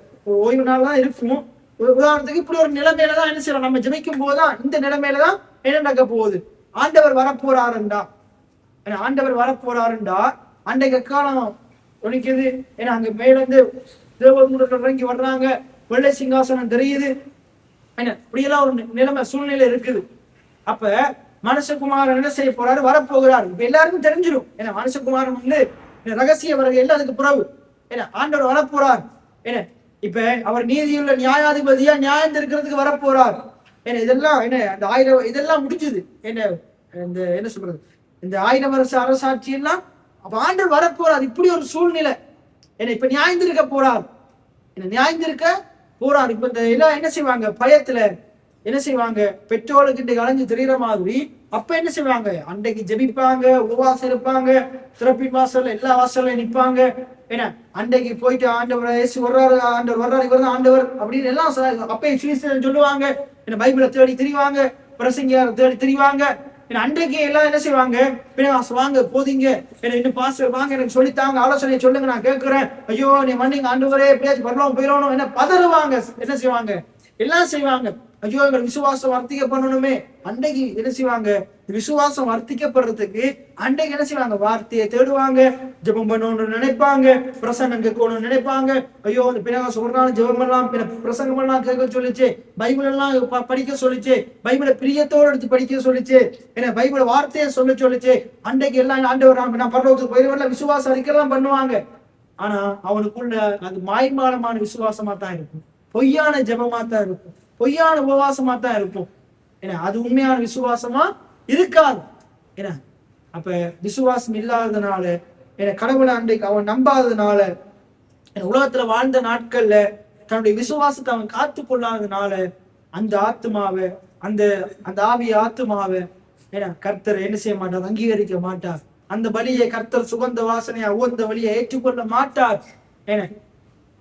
ஓய்வு நாள் தான் இருக்கும். உதாரணத்துக்கு இப்படி ஒரு நிலைமையில தான் என்ன செய்யலாம், நம்ம ஜெபிக்கும் போதுதான் இந்த நிலைமையில தான் என்ன நடக்க போகுது? ஆண்டவர் வரப்போறாருண்டா, அன்றைக்கு காலம் ஒழிக்குது. ஏன்னா அங்க மேலிருந்து தேவதூதர்கள் இறங்கி வர்றாங்க, வெள்ளை சிங்காசனம் தெரியுது. என்ன இப்படியெல்லாம் ஒரு நிலைமை சூழ்நிலை இருக்குது. அப்ப மனுஷகுமாரன் என்ன செய்ய போறாரு? வரப்போகிறார். இப்ப எல்லாருக்கும் தெரிஞ்சிடும். ஏன்னா மனுஷகுமாரன் வந்து ரகசிய வருகை எல்லாம் அதுக்கு பிறகு. ஏன்னா ஆண்டவர் வரப்போறார். என்ன இப்ப அவர் நீதியுள்ள நியாயாதிபதியா நியாயம் இருக்கிறதுக்கு வரப்போறார். ஏன்னா இதெல்லாம் என்ன அந்த 1000 இதெல்லாம் முடிஞ்சது. என்ன சொல்றது, இந்த 1000 வருஷ அரசாட்சி எல்லாம் அப்ப ஆண்டவர் வரப்போறார். இப்படி ஒரு சூழ்நிலை. ஏன்னா இப்ப நியாயந்திருக்க போறார். இப்ப இந்த எல்லாம் என்ன செய்வாங்க? பயத்துல என்ன செய்வாங்க? பெட்ரோலுக்கு கலைஞ்சு தெரிகிற மாதிரி அப்ப என்ன செய்வாங்க? அன்றைக்கு ஜெபிப்பாங்க, உபவாசம் இருப்பாங்க, திறப்பின் வாசல் எல்லா வாசல்லையும் நிற்பாங்க. ஏன்னா அன்றைக்கு போயிட்டு ஆண்டவர் இயேசு வர்றாரு, ஆண்டவர் வர்றாரு, இவர் தான் ஆண்டவர் அப்படின்னு எல்லாம் அப்பயே சுவிசேஷம் சொல்லுவாங்க. என்ன பைபிளை தேடி திரிவாங்க, பிரசங்கியார் தேடி திரிவாங்க. அன்றைக்கு எல்லாம் என்ன செய்வாங்க? வாங்க போதீங்க, இன்னும் பாஸ்டர் வாங்க, எனக்கு சொல்லித்தாங்க, ஆலோசனை சொல்லுங்க, நான் கேட்கிறேன், ஐயோ நீ மன்னிங்க ஆண்டவரே, எப்படியாச்சும் பரலோகம் போயிடணும், என்ன பதறுவாங்க. என்ன செய்வாங்க? எல்லாம் செய்வாங்க. ஐயோ எங்க விசுவாசம் வர்த்திக்க பண்ணணுமே. அன்றைக்கு என்ன செய்வாங்க? விசுவாசம் வர்த்திக்கப்படுறதுக்கு அன்றைக்கு என்ன செய்வாங்க? வார்த்தையை தேடுவாங்க, ஜெபம் பண்ணணும்னு நினைப்பாங்க, பிரசங்கம் கேட்கணும்னு நினைப்பாங்க. ஐயோ அந்த பிறகு சொல்றாலும் ஜெபம் எல்லாம் பிரசங்கம் எல்லாம் கேட்க சொல்லிச்சு, பைபிள் எல்லாம் படிக்க சொல்லிச்சு, பைபிளை பிரியத்தோடு எடுத்து படிக்க சொல்லிச்சு, ஏன்னா பைபிள வார்த்தையை சொல்ல சொல்லிச்சு. அன்றைக்கு எல்லாம் ஆண்டவர் நான் பரலோகத்துக்கு போயிடுவேன் விசுவாசம் அறிக்கைலாம் பண்ணுவாங்க. ஆனா அவனுக்குள்ள அது மாய்மாலமான விசுவாசமா தான் இருக்கும், பொய்யான ஜெபமா தான் இருக்கும், பொய்யான உபவாசமா தான் இருக்கும். ஏன்னா அது உண்மையான விசுவாசமா இருக்காது. ஏன்னா அப்ப விசுவாசம் இல்லாததுனால, ஏன்னா கடவுளை அன்றைக்கு அவன் நம்பாததுனால, உலகத்துல வாழ்ந்த நாட்கள்ல தன்னுடைய விசுவாசத்தை அவன் காத்து கொள்ளாததுனால அந்த ஆத்மாவை அந்த ஆவிய ஆத்மாவை ஏன்னா கர்த்தர் என்ன செய்ய மாட்டார்? அங்கீகரிக்க மாட்டார். அந்த பலியை கர்த்தர் சுகந்த வாசனையா உகந்த வழியை ஏற்றுக்கொள்ள மாட்டார். ஏன்னா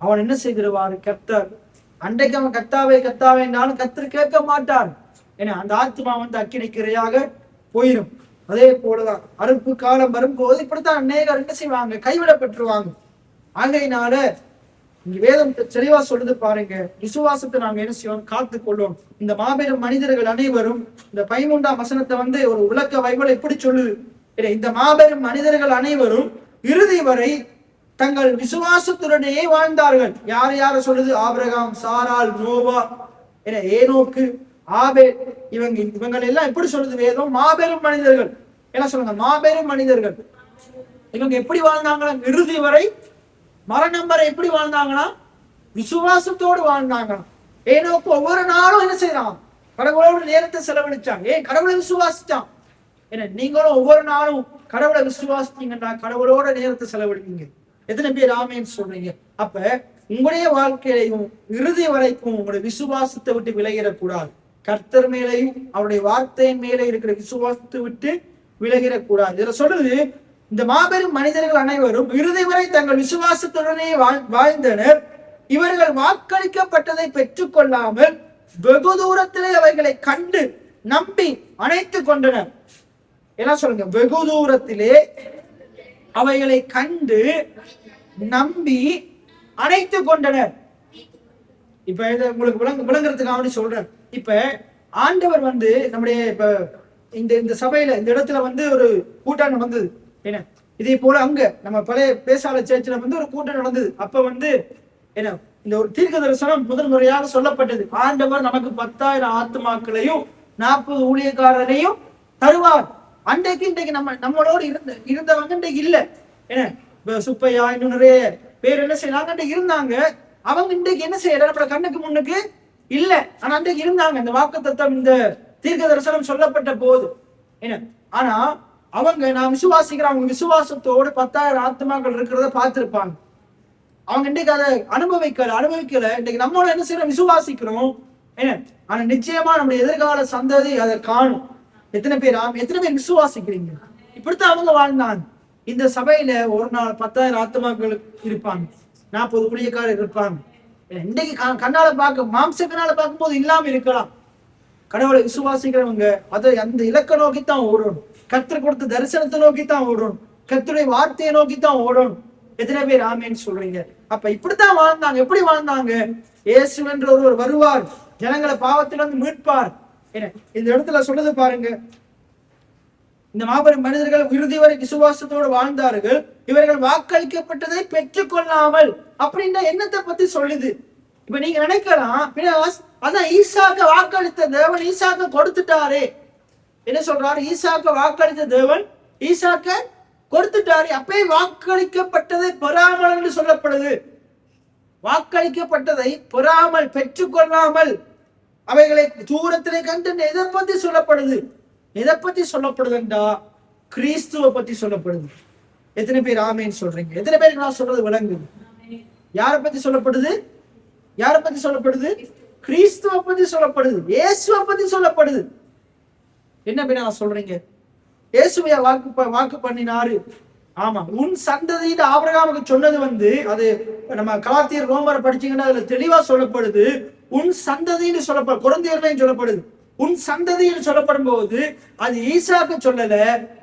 அவன் என்ன செய்திருவாரு? கர்த்தர் அன்றைக்கு அவன் கத்தாவே நானும் கர்த்தர் கேட்க மாட்டார். ஏன்னா அந்த ஆத்மா வந்து அக்கினிக்கிரையாக போயிடும். அதே போலதான் அறுப்பு காலம் வரும்போது இப்படித்தான் அநேகர் என்ன செய்வாங்க? கைவிடப்பட்டுருவாங்க. ஆகையினால இங்க வேதம் தெளிவா சொல்லுது பாருங்க, விசுவாசத்தை நாங்க என்ன செய்வோம்? காத்து கொள்வோம். இந்த மாபெரும் மனிதர்கள் அனைவரும் இந்த 13ஆம் வசனத்தை வந்து ஒரு விளக்க பைபிள் எப்படி சொல்லுது? இந்த மாபெரும் மனிதர்கள் அனைவரும் இறுதி வரை தங்கள் விசுவாசத்துடனே வாழ்ந்தார்கள். யார சொல்லுது? ஆபிரகாம், சாராள், நோவா, ஏனோக்கு, ஆபேல், இவங்க எல்லாம் எப்படி சொல்லுது வேதம்? மாபெரும் மனிதர்கள். என்ன சொல்லுங்க? மாபெரும் மனிதர்கள். இவங்க எப்படி வாழ்ந்தாங்களா? இறுதி வரை மரணம் வரை எப்படி வாழ்ந்தாங்கன்னா விசுவாசத்தோடு வாழ்ந்தாங்க. ஏனோக்கு ஒவ்வொரு நாளும் என்ன செய்யறான்? கடவுளோட நேரத்தை செலவழிச்சான். ஏன்? கடவுளை விசுவாசிச்சான். ஏன்னா நீங்களும் ஒவ்வொரு நாளும் கடவுளை விசுவாசித்தீங்கன்னா கடவுளோட நேரத்தை செலவழிப்பீங்க. எத்தனை பேர் ஆமேன்னு சொல்றீங்க? அப்ப உங்களுடைய வாழ்க்கையிலையும் இறுதி வரைக்கும் உங்களுடைய விசுவாசத்தை விட்டு விலகிடக்கூடாது. கர்த்தர் மேலையும் அவருடைய வார்த்தையின் மேலே இருக்கிற விசுவாசத்தை விட்டு விலகிடக்கூடாது. இதை சொல்றது, இந்த மாபெரும் மனிதர்கள் அனைவரும் இறுதி வரை தங்கள் விசுவாசத்துடனே வாழ்ந்தனர். இவர்கள் வாக்களிக்கப்பட்டதை பெற்றுக் கொள்ளாமல் வெகு தூரத்திலே அவைகளை கண்டு நம்பி அணைத்துக் கொண்டனர். என்ன சொல்லுங்க? வெகு தூரத்திலே அவைகளை கண்டு நம்பி அணைத்துக் கொண்டனர். இப்ப இதை உங்களுக்கு விளங்குறதுக்காக சொல்றேன். இப்ப ஆண்டவர் வந்து நம்முடைய இப்ப இந்த இந்த சபையில இந்த இடத்துல வந்து ஒரு கூட்டம் நடந்தது. என்ன இதே போல அங்க நம்ம பழைய பேசாளர் சேர்ச்சில வந்து ஒரு கூட்டம் நடந்தது. அப்ப வந்து என்ன இந்த ஒரு தீர்க்க தரிசனம் முதல் முறையாக சொல்லப்பட்டது. ஆண்டவர் நமக்கு 10,000 ஆத்துமாக்களையும் 40 ஊழியக்காரரையும் தருவார். அன்றைக்கு இன்றைக்கு நம்மளோடு இருந்தவங்க இன்றைக்கு இல்ல. என்ன சுப்பையா இன்னும் நிறைய பேர் என்ன செய்யறாங்க இருந்தாங்க. அவங்க இன்றைக்கு என்ன செய்யற நம்மளோட கண்ணுக்கு முன்னுக்கு இல்ல. ஆனா அன்றைக்கு இருந்தாங்க. இந்த வாக்குத்தத்தம் இந்த தீர்க்க தரிசனம் சொல்லப்பட்ட போது என்ன ஆனா அவங்க நான் விசுவாசிக்கிறேன். அவங்க விசுவாசத்தோடு 10,000 ஆத்மாக்கள் இருக்கிறத பார்த்திருப்பாங்க. அவங்க இன்றைக்கு அதை அனுபவிக்கல. இன்றைக்கு நம்மளோட என்ன செய்யறோம்? விசுவாசிக்கிறோம். என்ன ஆனா நிச்சயமா நம்முடைய எதிர்கால சந்ததி அதை காணும். எத்தனை பேர் விசுவாசிக்கிறீங்க? இப்படித்தான் அவங்க வாழ்ந்தாங்க. இந்த சபையில ஒரு நாள் 10,000 ஆத்மாக்கள் இருப்பாங்க, 40 ஊழியக்காரர் இருப்பாங்க. இன்றைக்கு கண்ணால மாம்ச கண்ணால பார்க்கும் போது இல்லாம இருக்கலாம். கடவுளை விசுவாசிக்கிறவங்க அதை அந்த இலக்க நோக்கித்தான் ஓடணும். கர்த்தர் கொடுத்த தரிசனத்தை நோக்கித்தான் ஓடணும். கர்த்தருடைய வார்த்தையை நோக்கித்தான் ஓடணும். எத்தனை பேர் ஆமேன்னு சொல்றீங்க? அப்ப இப்படித்தான் வாழ்ந்தாங்க. எப்படி வாழ்ந்தாங்க? இயேசு என்ற ஒருவர் வருவார், ஜனங்களை பாவத்திலிருந்து மீட்பார். இந்த இடத்துல சொல்றது பாருங்க, இந்த மாபெரும் மனிதர்கள் இறுதி வரை விசுவாசத்தோடு வாழ்ந்தார்கள். இவர்கள் வாக்களிக்கப்பட்டதை பெற்றுக் கொள்ளாமல் அப்படின்ற எண்ணத்தை பத்தி சொல்லுது. இப்ப நீங்க நினைக்கலாம், அதான் ஈசாக்க வாக்களித்த தேவன் ஈசாக்க கொடுத்துட்டாரே. என்ன சொல்றாரு? ஈசாக்க வாக்களித்த தேவன் ஈசாக்க கொடுத்துட்டாரு. அப்பே வாக்களிக்கப்பட்டதை பெறாமல் என்று சொல்லப்படுது. வாக்களிக்கப்பட்டதை பெறாமல் பெற்றுக்கொள்ளாமல் அவைகளை தூரத்திலே கண்டு எதை பத்தி சொல்லப்படுது? எதை பத்தி சொல்லப்படுதுண்டா கிறிஸ்துவ பத்தி சொல்லப்படுது. எத்தனை பேர் ஆமேன்னு சொல்றீங்க? எத்தனை பேருக்கு நான் சொல்றது விளங்குது? யார பத்தி சொல்லப்படுது? யார பத்தி சொல்லப்படுது? கிறிஸ்துவ பத்தி சொல்லப்படுது. இயேசுவ பத்தி சொல்லப்படுது. என்ன பேர் நான் சொல்றீங்க? இயேசுவைய வாக்கு பண்ணினாரு. ஆமா, உன் சந்ததின்னு ஆபிரகாமுக்கு சொன்னது வந்து அது நம்ம கலாத்தியர் ரோமரை படிச்சீங்கன்னா அதுல தெளிவா சொல்லப்படுது. உன் சந்ததின்னு சொல்லப்படுது. கொரிந்தியர்லயும் சொல்லப்படுது. உன் சந்ததின்னு சொல்லப்படும் போது அது ஈசாக்கு சொல்லல,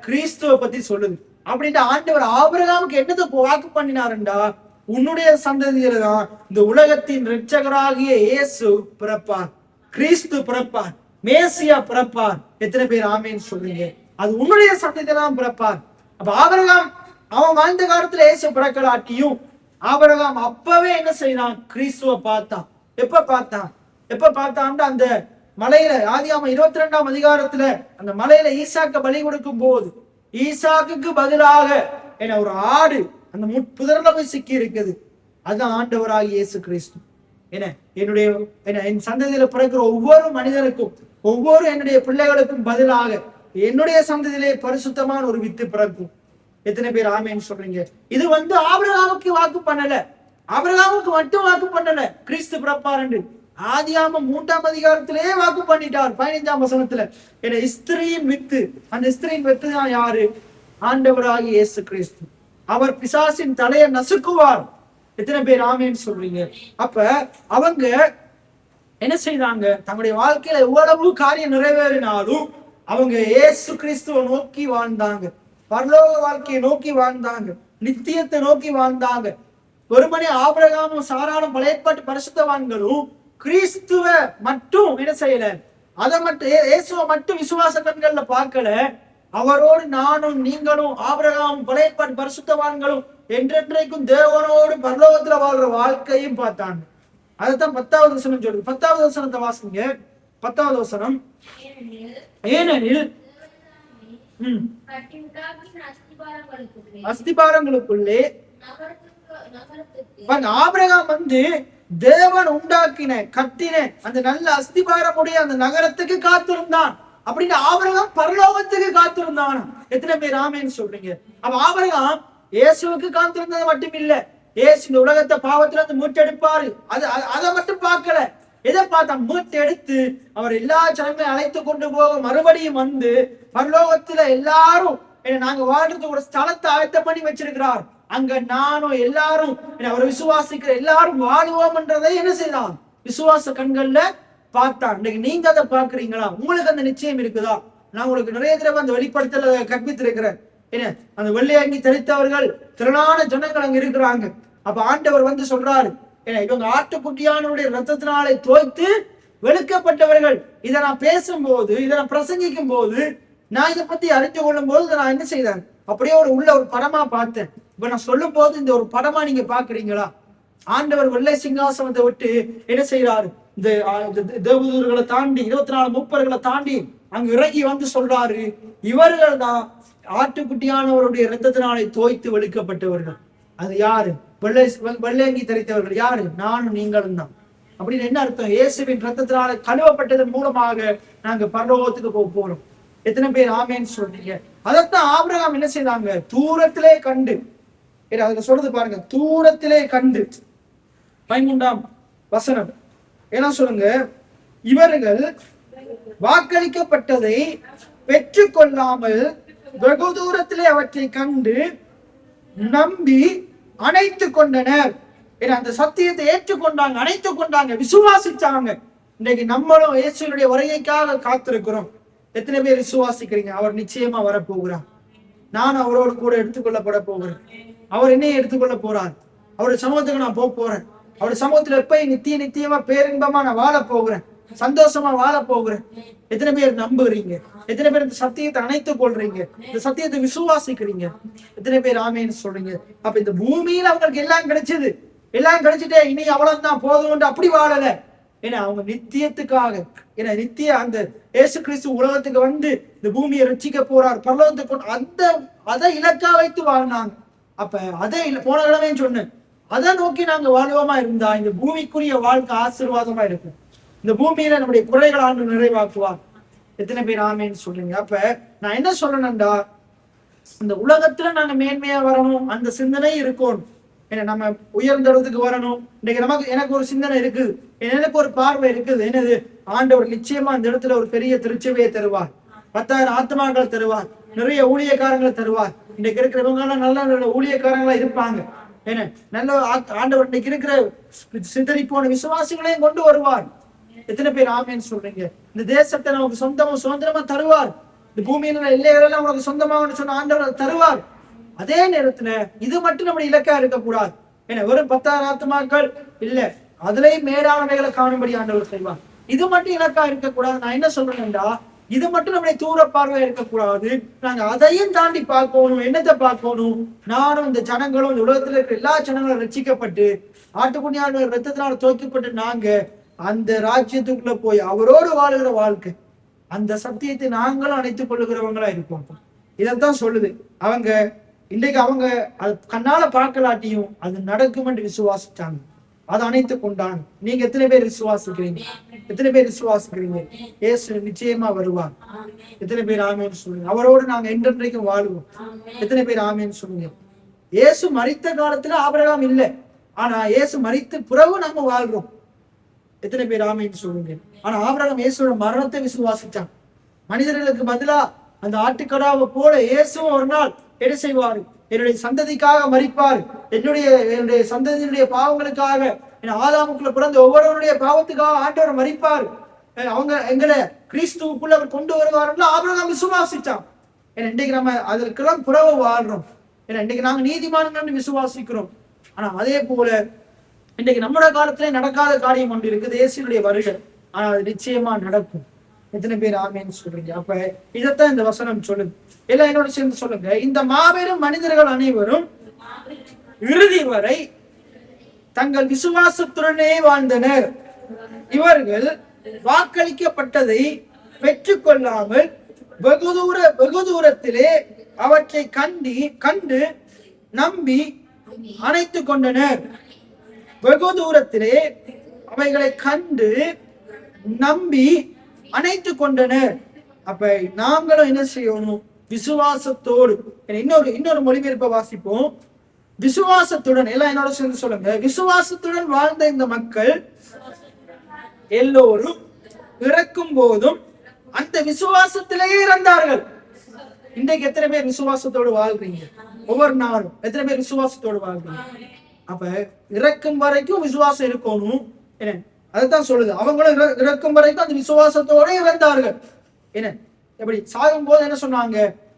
கிறிஸ்துவ பத்தி சொல்லுது. அப்படின்ட்டு ஆண்டவர் ஆபிரகாமுக்கு என்னத்தை வாக்கு பண்ணினாருண்டா, உன்னுடைய சந்ததியில தான் இந்த உலகத்தின் இரட்சகராகிய இயேசு பிறப்பார், கிறிஸ்து பிறப்பார், மேசியா பிறப்பார். எத்தனை பேர் ஆமேன்னு சொல்றீங்க? அது உன்னுடைய சந்ததியில தான் பிறப்பார். அப்ப ஆபிரகாம் அவன் வாழ்ந்த காலத்துல இயேசு பிறக்கலாட்டியும் ஆபிரகாம் அப்பவே என்ன செய்யறான்? கிறிஸ்துவ பார்த்தான். எப்ப பார்த்தான்? அந்த மலையில ஆதியாகமம் 22ஆம் அதிகாரத்துல அந்த மலையில ஈசாக்க பலி கொடுக்கும் போது ஈசாக்குக்கு பதிலாக என்ன ஒரு ஆடு அந்த புதர்ல போய் சிக்கி இருக்குது. அதுதான் ஆண்டவராகிய இயேசு கிறிஸ்து. என் சந்ததியில பிறக்கிற ஒவ்வொரு மனிதனுக்கும், ஒவ்வொரு என்னுடைய பிள்ளைகளுக்கும் பதிலாக என்னுடைய சந்ததியிலே பரிசுத்தமான ஒரு வித்து பிறக்கும். எத்தனை பேர் ஆமேன்னு சொல்றீங்க? இது வந்து ஆபிரகாமுக்கு வாக்கு பண்ணல, ஆபிரகாமுக்கு மட்டும் வாக்கு பண்ணல கிறிஸ்து பிறப்பார் என்று. ஆதியாகமம் 3ஆம் அதிகாரத்திலே வாக்கு பண்ணிட்டார் 15ஆம் வசனத்துல. ஸ்திரீயின் வித்து, அந்த ஸ்திரீயின் வித்து தான் யாரு? ஆண்டவராகிய இயேசு கிறிஸ்து. அவர் பிசாசின் தலையை நசுக்குவார். எத்தனை பேர் ஆமேன்னு சொல்றீங்க? அப்ப அவங்க என்ன செய்தாங்க? தங்களுடைய வாழ்க்கையில எவ்வளவு காரியம் நிறைவேறினாலும் அவங்க இயேசு கிறிஸ்துவை நோக்கி வாழ்ந்தாங்க, பரலோக வாழ்க்கையை நோக்கி வாழ்ந்தாங்க, நித்தியத்தை நோக்கி வாழ்ந்தாங்க. ஒருமனே ஆபிரகாமும் சாராளும் பழைய ஏற்பாட்டு பரிசுத்தவான்களும் கிறிஸ்துவ மட்டும் என்ன செய்யல, அதை மட்டும் இயேசுவை மட்டும் விசுவாச கண்கள்ல பார்க்கல. அவரோடு நானும் நீங்களும் ஆபிரகாமும் பழைய ஏற்பாட்டு பரிசுத்தவான்களும் என்றென்றைக்கும் தேவனோடு பரலோகத்துல வாழ்ற வாழ்க்கையும் பார்த்தாங்க. அதுதான் 10வது வசனம் சொல்லுது. 10வது வசனத்தை வாசிங்க. 10வது வசனம், ஏனெனில் அஸ்திபாரங்களுக்குள்ளே ஆபிரகாம் வந்து தேவன் உண்டாக்கின கட்டின அந்த நல்ல அஸ்திபாரமுடைய அந்த நகரத்துக்கு காத்திருந்தான். அப்படின்னு ஆபிரகாம் பரலோகத்துக்கு காத்திருந்தான். எத்தனை பேர் ஆமேன்னு சொல்றீங்க? அப்ப ஆபிரகாம் இயேசுவுக்கு காத்திருந்தது மட்டும் இல்ல, இயேசு இந்த உலகத்தை பாவத்துல இருந்து மீட்டெடுப்பாரு அதை மட்டும் பார்க்கல. எதை பார்த்தா? மீட்டெடுத்து அவர் எல்லா ஜனங்களையும் அழைத்து கொண்டு போக மறுபடியும் வந்து பரலோகத்துல எல்லாரும் நாங்க வாழ்றதுக்கு ஒரு ஸ்தலத்தை ஆயத்தம் பண்ணி வச்சிருக்கிறார். அங்க நானும் எல்லாரும் அவரை விசுவாசிக்கிற எல்லாரும் வாழுவோம் என்றதை என்ன செய்தான்? விசுவாச கண்கள்ல பார்த்தான். இன்னைக்கு நீங்க அதை பாக்குறீங்களா? உங்களுக்கு அந்த நிச்சயம் இருக்குதா? நான் உங்களுக்கு நிறைய தடவை அந்த வெளிப்படுத்தல கற்பித்திருக்கிறேன். என்ன அந்த வெள்ளையங்கி தெளித்தவர்கள் திரளான ஜனங்கள் அங்க இருக்கிறாங்க. அப்ப ஆண்டவர் வந்து சொல்றாரு, இவங்க ஆட்டுக்குட்டியானுடைய ரத்தத்தினாலே தோய்த்து வெளுக்கப்பட்டவர்கள். இதை நான் பேசும்போது, இதை நான் பிரசங்கிக்கும் போது, நான் இதை பத்தி அறிஞ்சு கொள்ளும் போது நான் என்ன செய்தேன், அப்படியே ஒரு படமா பார்த்தேன். இப்ப நான் சொல்லும் போது இந்த ஒரு படமா நீங்க பாக்குறீங்களா? ஆண்டவர் வெள்ளை சிங்காசனத்தை விட்டு என்ன செய்யறாரு, இந்த தேவதூர்களை தாண்டி 24 மூப்பர்களை தாண்டி அங்க இறங்கி வந்து சொல்றாரு, இவர்கள் தான் ஆட்டுக்குட்டியானவருடைய இரத்தத்தினாலே தோய்த்து வெளுக்கப்பட்டவர்கள். அது யாரு? வெள்ளையங்கி தரித்தவர்கள் யாரு? நானும் நீங்களும் தான். அப்படின்னு என்ன அர்த்தம்? இயேசுவின் ரத்தத்தினால கழுவப்பட்டதன் மூலமாக நாங்க பரலோகத்துக்கு போறோம். எத்தனை பேர் ஆமேன்னு சொல்றீங்க? அதைத்தான் ஆபிரகாம் என்ன செய்தாங்க? தூரத்திலே கண்டு, அதுல சொல்றது பாருங்க, தூரத்திலே கண்டு 13ஆம் வசனம் என்ன சொல்லுங்க, இவர்கள் வாக்களிக்கப்பட்டதை பெற்றுக் கொள்ளாமல் வெகு தூரத்திலே அவற்றை கண்டு நம்பி அணைத்து கொண்டனர். அந்த சத்தியத்தை ஏற்றுக்கொண்டாங்க, அணைத்துக் கொண்டாங்க, விசுவாசிச்சாங்க. இன்றைக்கு நம்மளும் இயேசுடைய வருகைக்காக காத்திருக்கிறோம். எத்தனை பேர் விசுவாசிக்கிறீங்க? அவர் நிச்சயமா வரப்போகிறார். நான் அவரோடு கூட எடுத்துக்கொள்ளப்பட போகிறேன். அவர் என்னையும் எடுத்துக்கொள்ள போறார். அவருடைய சமூகத்துக்கு நான் போறேன். அவருடைய சமூகத்துல எப்ப நித்தியமா பேரின்பமா நான் வாழ போகிறேன், சந்தோஷமா வாழ போகிறேன். எத்தனை பேர் நம்புறீங்க? எத்தனை பேர் இந்த சத்தியத்தை அணைத்துக் கொள்றீங்க? இந்த சத்தியத்தை விசுவாசிக்கிறீங்க? எத்தனை பேர் ஆமேன்னு சொல்றீங்க? அப்ப இந்த பூமியில அவங்களுக்கு எல்லாம் கிடைச்சது, எல்லாம் கிடைச்சிட்டே இனி அவ்வளவுதான் போதும் அப்படி வாழல. ஏன்னா அவங்க நித்தியத்துக்காக, ஏன்னா நித்திய அந்த இயேசு கிறிஸ்து உலகத்துக்கு வந்து இந்த பூமியை ரட்சிக்க போறார், பரலோகத்துக்கு அதை இலக்கா வைத்து வாழ்ந்தாங்க. அப்ப அதை போன இடமே சொன்னேன், அதை நோக்கி நாங்க வாழ்வோமா இருந்தா இந்த பூமிக்குரிய வாழ்க்கை ஆசீர்வாதமா இருக்கும். இந்த பூமியில நம்முடைய குறைகள் ஆண்டு நிறைவாக்குவார். எத்தனை பேர் ஆமேன்னு சொல்றீங்க? அப்ப நான் என்ன சொல்லணும்டா, இந்த உலகத்துல நாங்க மேன்மையா வரணும், அந்த சிந்தனை இருக்கணும். ஏன்னா நம்ம உயர்ந்த இடத்துக்கு வரணும். இன்னைக்கு எனக்கு ஒரு சிந்தனை இருக்குது, எனக்கு ஒரு பார்வை இருக்குது. என்னது? ஆண்டவர் நிச்சயமா இந்த இடத்துல ஒரு பெரிய திருச்சபையை தருவார், 10,000 ஆத்மாக்களை தருவார், நிறைய ஊழியக்காரங்களை தருவார். இன்னைக்கு இருக்கிறவங்க எல்லாம் நல்ல நல்ல ஊழியக்காரங்களா இருப்பாங்க. ஏன்னா நல்ல ஆண்டவர் இன்னைக்கு இருக்கிற சிதறி போன விசுவாசிகளையும் கொண்டு வருவார். எத்தனை பேர் ஆமேன்னு சொல்றீங்க? இந்த தேசத்தை நமக்கு சுதந்திரமா தருவார். இந்த பூமியில எல்லைகளெல்லாம் உனக்கு சொந்தமாக சொன்ன ஆண்டவர் தருவார். அதே நேரத்துல இது மட்டும் நம்ம இலக்கா இருக்கக்கூடாது. ஏன்னா வெறும் 10,000 ஆத்மாக்கள் இல்ல, அதுலயும் மேலானவைகளை காணும்படி ஆண்டவர் செய்வார். இது மட்டும் இலக்கா இருக்கக்கூடாது. நான் என்ன சொல்றேன்டா, இது மட்டும் நம்முடைய தூர பார்வை இருக்கக்கூடாது. நாங்க அதையும் தாண்டி பார்க்கணும். என்னத்தை பார்க்கணும்? நானும் இந்த ஜனங்களும், இந்த உலகத்துல இருக்கிற எல்லா ஜனங்களும் ரட்சிக்கப்பட்டு ஆட்டுக்குட்டியான ரத்தத்தினால தோய்க்கப்பட்டு நாங்க அந்த ராஜ்யத்துக்குள்ள போய் அவரோடு வாழுகிற வாழ்க்கை, அந்த சத்தியத்தை நாங்களும் அணைத்துக் கொள்ளுகிறவங்களா இருப்போம். இதைத்தான் சொல்லுது. இன்றைக்கு அவங்க அது கண்ணால பார்க்கலாட்டியும் அது நடக்கும் என்று விசுவாசிச்சாங்க, அதை அணைத்து கொண்டாங்க. நீங்க எத்தனை பேர் விசுவாசிக்கிறீங்க? எத்தனை பேர் விசுவாசிக்கிறீங்க? இயேசு நிச்சயமா வருவார். எத்தனை பேர் ஆமேன்னு சொல்லுங்க? அவரோடு நாங்க என்றென்றைக்கும் வாழுவோம். எத்தனை பேர் ஆமேன்னு சொல்லுங்க? இயேசு மரித்த காலத்துல ஆபிரகாம் இல்லை, ஆனா இயேசு மரித்த பிறகு நம்ம வாழ்றோம். எத்தனை பேர் ஆமேன்னு சொல்லுங்க? ஆனா ஆபிரகாம் இயேசுவோட மரணத்தை விசுவாசிச்சான். மனிதர்களுக்கு பதிலா அந்த ஆட்டுக்கடாவை போல இயேசுவும் ஒரு நாள் என்ன செய்வாரு? என்னுடைய சந்ததிக்காக மரிப்பார், என்னுடைய சந்ததியினுடைய பாவங்களுக்காக, ஆதாமுக்குள்ள பிறந்த ஒவ்வொருவருடைய பாவத்துக்காக ஆண்டவர் மரிப்பார், அவங்க எங்களை கிறிஸ்துவுக்குள்ள அவர் கொண்டு வருவார். ஆபிரகாம் விசுவாசிச்சான். ஏன்னா இன்னைக்கு நம்ம அதற்கெல்லாம் புறவு வாழ்றோம். ஏன்னா இன்னைக்கு நாங்க நீதிமான்கள் விசுவாசிக்கிறோம். ஆனா அதே போல இன்னைக்கு நம்முடைய காலத்திலே நடக்காத காரியம் ஒன்று இருக்குது, இயேசுடைய வருகை. ஆனா அது நிச்சயமா நடக்கும். எத்தனை பேர் ஆமேன்னு சொல்றீங்க? அப்ப இதைத்தான் இந்த வசனம் சொல்லுது. எல்லாம் என்னோட சேர்ந்து சொல்லுங்க. இந்த மாபெரும் மனிதர்கள் அனைவரும் இறுதி வரை தங்கள் விசுவாசத்துடனே வாழ்ந்தனர். இவர்கள் வாக்களிக்கப்பட்டதை பெற்றுக் கொள்ளாமல் வெகு தூரத்திலே அவற்றை கண்டு நம்பி அணைத்துக் கொண்டனர். வெகு தூரத்திலே அவைகளை கண்டு நம்பி அணைத்துக் கொண்டனர். அப்ப நாங்களும் என்ன செய்யணும்? விசுவாசத்தோடு. இன்னொரு மொழிபெயர்ப்பை வாசிப்போம். விசுவாசத்துடன், எல்லாம் என்னோட சேர்ந்து சொல்லுங்க. விசுவாசத்துடன் வாழ்ந்த இந்த மக்கள் எல்லோரும் இறக்கும் போதும் அந்த விசுவாசத்திலேயே இறந்தார்கள். இன்றைக்கு எத்தனை பேர் விசுவாசத்தோடு வாழ்றீங்க? ஒவ்வொரு நாளும் எத்தனை பேர் விசுவாசத்தோடு வாழ்றீங்க? அப்ப இறக்கும் வரைக்கும் விசுவாசம் இருக்கணும். என்ன அதைத்தான் சொல்லுது. அவங்களும் இறக்கும் வரைக்கும் அந்த விசுவாசத்தோட இறந்தார்கள். என்ன எப்படி சாகும் போது என்ன சொன்னாங்க?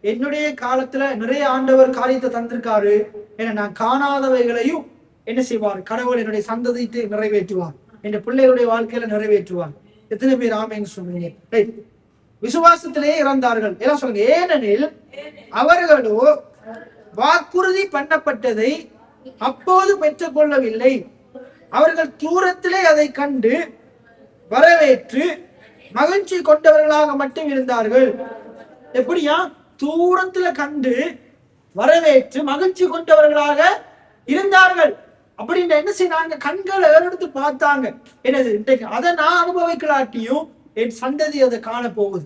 என்னுடைய காலத்துல நிறைய ஆண்டவர் காரியத்தை தந்திருக்காரு, ஏன்னா நான் காணாதவைகளையும் என்ன செய்வார்? கடவுள் என்னுடைய சந்ததியை நிறைவேற்றுவார், என் பிள்ளைகளுடைய வாழ்க்கையில நிறைவேற்றுவார். எத்தனை பேர் ஆமேன்னு சொல்றீங்க? ரைட். விசுவாசத்திலே இறந்தார்கள் எல்லாம் சொல்லுங்க. ஏனெனில் அவர்களோ வாக்குறுதி பண்ணப்பட்டதை அப்போது பெற்றுக் கொள்ளவில்லை. அவர்கள் தூரத்திலே அதை கண்டு வரவேற்று மகிழ்ச்சி கொண்டவர்களாக மட்டும் இருந்தார்கள். எப்படியா? தூரத்துல கண்டு வரவேற்று மகிழ்ச்சி கொண்டவர்களாக இருந்தார்கள். அப்படின்னு என்ன செய்தாங்க? கண்களை எடுத்து பார்த்தாங்க. என்னது இன்றைக்கு அதை நான் அனுபவிக்கலாட்டியும் என் சந்ததி அதை காண போகுது.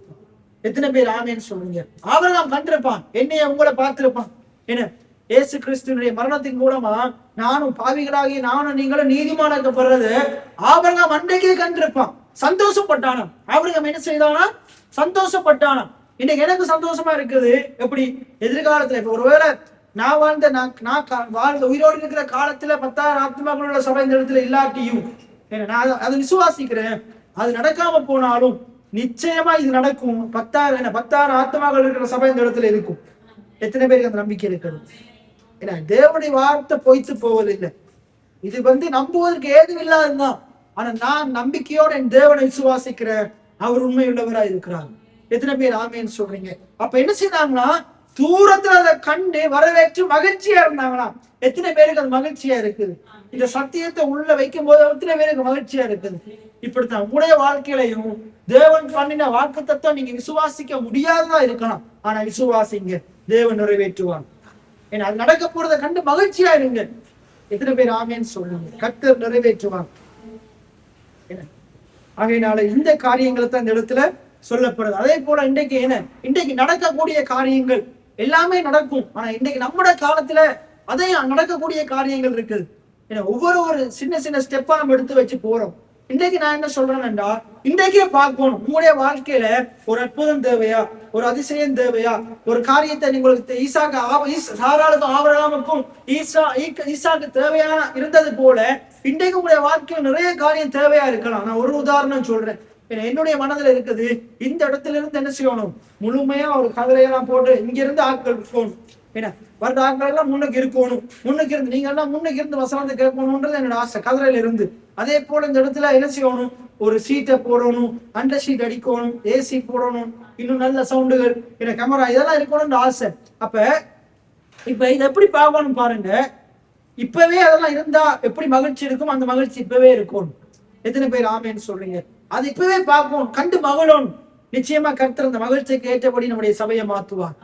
எத்தனை பேர் ஆமேன்னு சொல்லுங்க? ஆபிரகாம் கண்டிருப்பான், என்னைய உங்களை பார்த்திருப்பான். என்ன இயேசு கிறிஸ்துவனுடைய மரணத்தின் மூலமா நானும் பாவிகளாகி நானும் நீங்களும் நீதிமானாக்கப்படுறது ஆபிரகாம் அன்றைக்கே கண்டிருப்பான். சந்தோஷப்பட்டானா? ஆபிரகாம் என்ன செய்தானா? சந்தோஷப்பட்டானா? இன்னைக்கு எனக்கு சந்தோஷமா இருக்குது. எப்படி? எதிர்காலத்துல இப்ப ஒருவேளை நான் வாழ்ந்த உயிரோடு இருக்கிற காலத்துல 10,000 ஆத்மாக்கள் உள்ள சபை இந்த இடத்துல இல்லாட்டியும் நான் அதை விசுவாசிக்கிறேன். அது நடக்காம போனாலும் நிச்சயமா இது நடக்கும். 10,000 ஆத்மாக்கள் இருக்கிற சபை இந்த இடத்துல இருக்கும். எத்தனை பேருக்கு அந்த நம்பிக்கை இருக்கிறது? ஏன்னா தேவனுடைய வார்த்தை பொய்த்து போவதில்லை. இது நம்புவதற்கு ஏதும் இல்லாததுதான். ஆனா நான் நம்பிக்கையோட என் தேவனை விசுவாசிக்கிறேன். அவர் உண்மை உள்ளவராக இருக்கிறார். எத்தனை பேர் ஆமேன்னு சொல்றீங்க? அப்ப என்ன செய்தாங்கன்னா தூரத்துல அதை கண்டு வரவேற்று மகிழ்ச்சியா இருந்தாங்களா? எத்தனை பேருக்கு அது மகிழ்ச்சியா இருக்குது? இந்த சத்தியத்தை உள்ள வைக்கும் போது எத்தனை பேருக்கு மகிழ்ச்சியா இருக்குது? இப்படித்தான் உங்களுடைய வாழ்க்கையிலையும் தேவன் பண்ணின வாக்கு தத்துவம் நீங்க விசுவாசிக்க முடியாததா இருக்கலாம். ஆனா விசுவாசிங்க, தேவன் நிறைவேற்றுவாங்க. ஏன்னா அது நடக்க போறதை கண்டு மகிழ்ச்சியா இருங்க. எத்தனை பேர் ஆமேன்னு சொல்லுங்க? கர்த்தர் நிறைவேற்றுவாங்க. ஆகையினால இந்த காரியங்களை தான் இந்த இடத்துல சொல்லப்படுது. அதே போல இன்றைக்கு நடக்கக்கூடிய காரியங்கள் எல்லாமே நடக்கும். ஆனா இன்றைக்கு நம்முடைய காலத்துல அதே நடக்கக்கூடிய காரியங்கள் இருக்குது. ஏன்னா ஒவ்வொரு சின்ன சின்ன ஸ்டெப்பா நம்ம எடுத்து வச்சு போறோம். இன்றைக்கு நான் என்ன சொல்றேன்னா, இன்றைக்கே பார்க்கணும் உங்களுடைய வாழ்க்கையில ஒரு அற்புதம் தேவையா, ஒரு அதிசயம் தேவையா, ஒரு காரியத்தை உங்களுக்கு சாராளுக்கும் ஆபிரகாமுக்கும் ஈசாக்கு தேவையான இருந்தது போல இன்றைக்கு உங்களுடைய வாழ்க்கையில் நிறைய காரியம் தேவையா இருக்கலாம். நான் ஒரு உதாரணம் சொல்றேன். என்னுடைய மனதில் இருக்குது, இந்த இடத்துல இருந்து என்ன செய்யணும், முழுமையா ஒரு கதிரையெல்லாம் போட்டு இங்க இருந்து ஆட்கள் இருக்கணும். ஏன்னா வர்ற ஆட்கள் எல்லாம் முன்னுக்கு இருக்கணும். முன்னுக்கு இருந்து நீங்க எல்லாம் முன்னுக்கு இருந்து வசனத்தை கேட்கணும்ன்றது என்னோட ஆசை, கதிரையில இருந்து. அதே போல இந்த இடத்துல என்ன செய்யணும், ஒரு சீட்டை போடணும், அண்டர் ஷீட் அடிக்கணும், ஏசி போடணும், இன்னும் நல்ல சவுண்டுகள், என்ன கேமரா இதெல்லாம் இருக்கணும்னு ஆசை. அப்ப இப்ப இதை எப்படி பார்க்கணும் பாருங்க. இப்பவே அதெல்லாம் இருந்தா எப்படி மகிழ்ச்சி இருக்கும்? அந்த மகிழ்ச்சி இப்பவே இருக்கணும். எத்தனை பேர் ஆமேன்னு சொல்றீங்க? அது இப்பவே பார்க்கணும், கண்டு மகிழணும். நிச்சயமா கர்த்தர் அந்த மகிழ்ச்சிக்கு ஏற்றபடி நம்முடைய சபையை மாத்துவார்.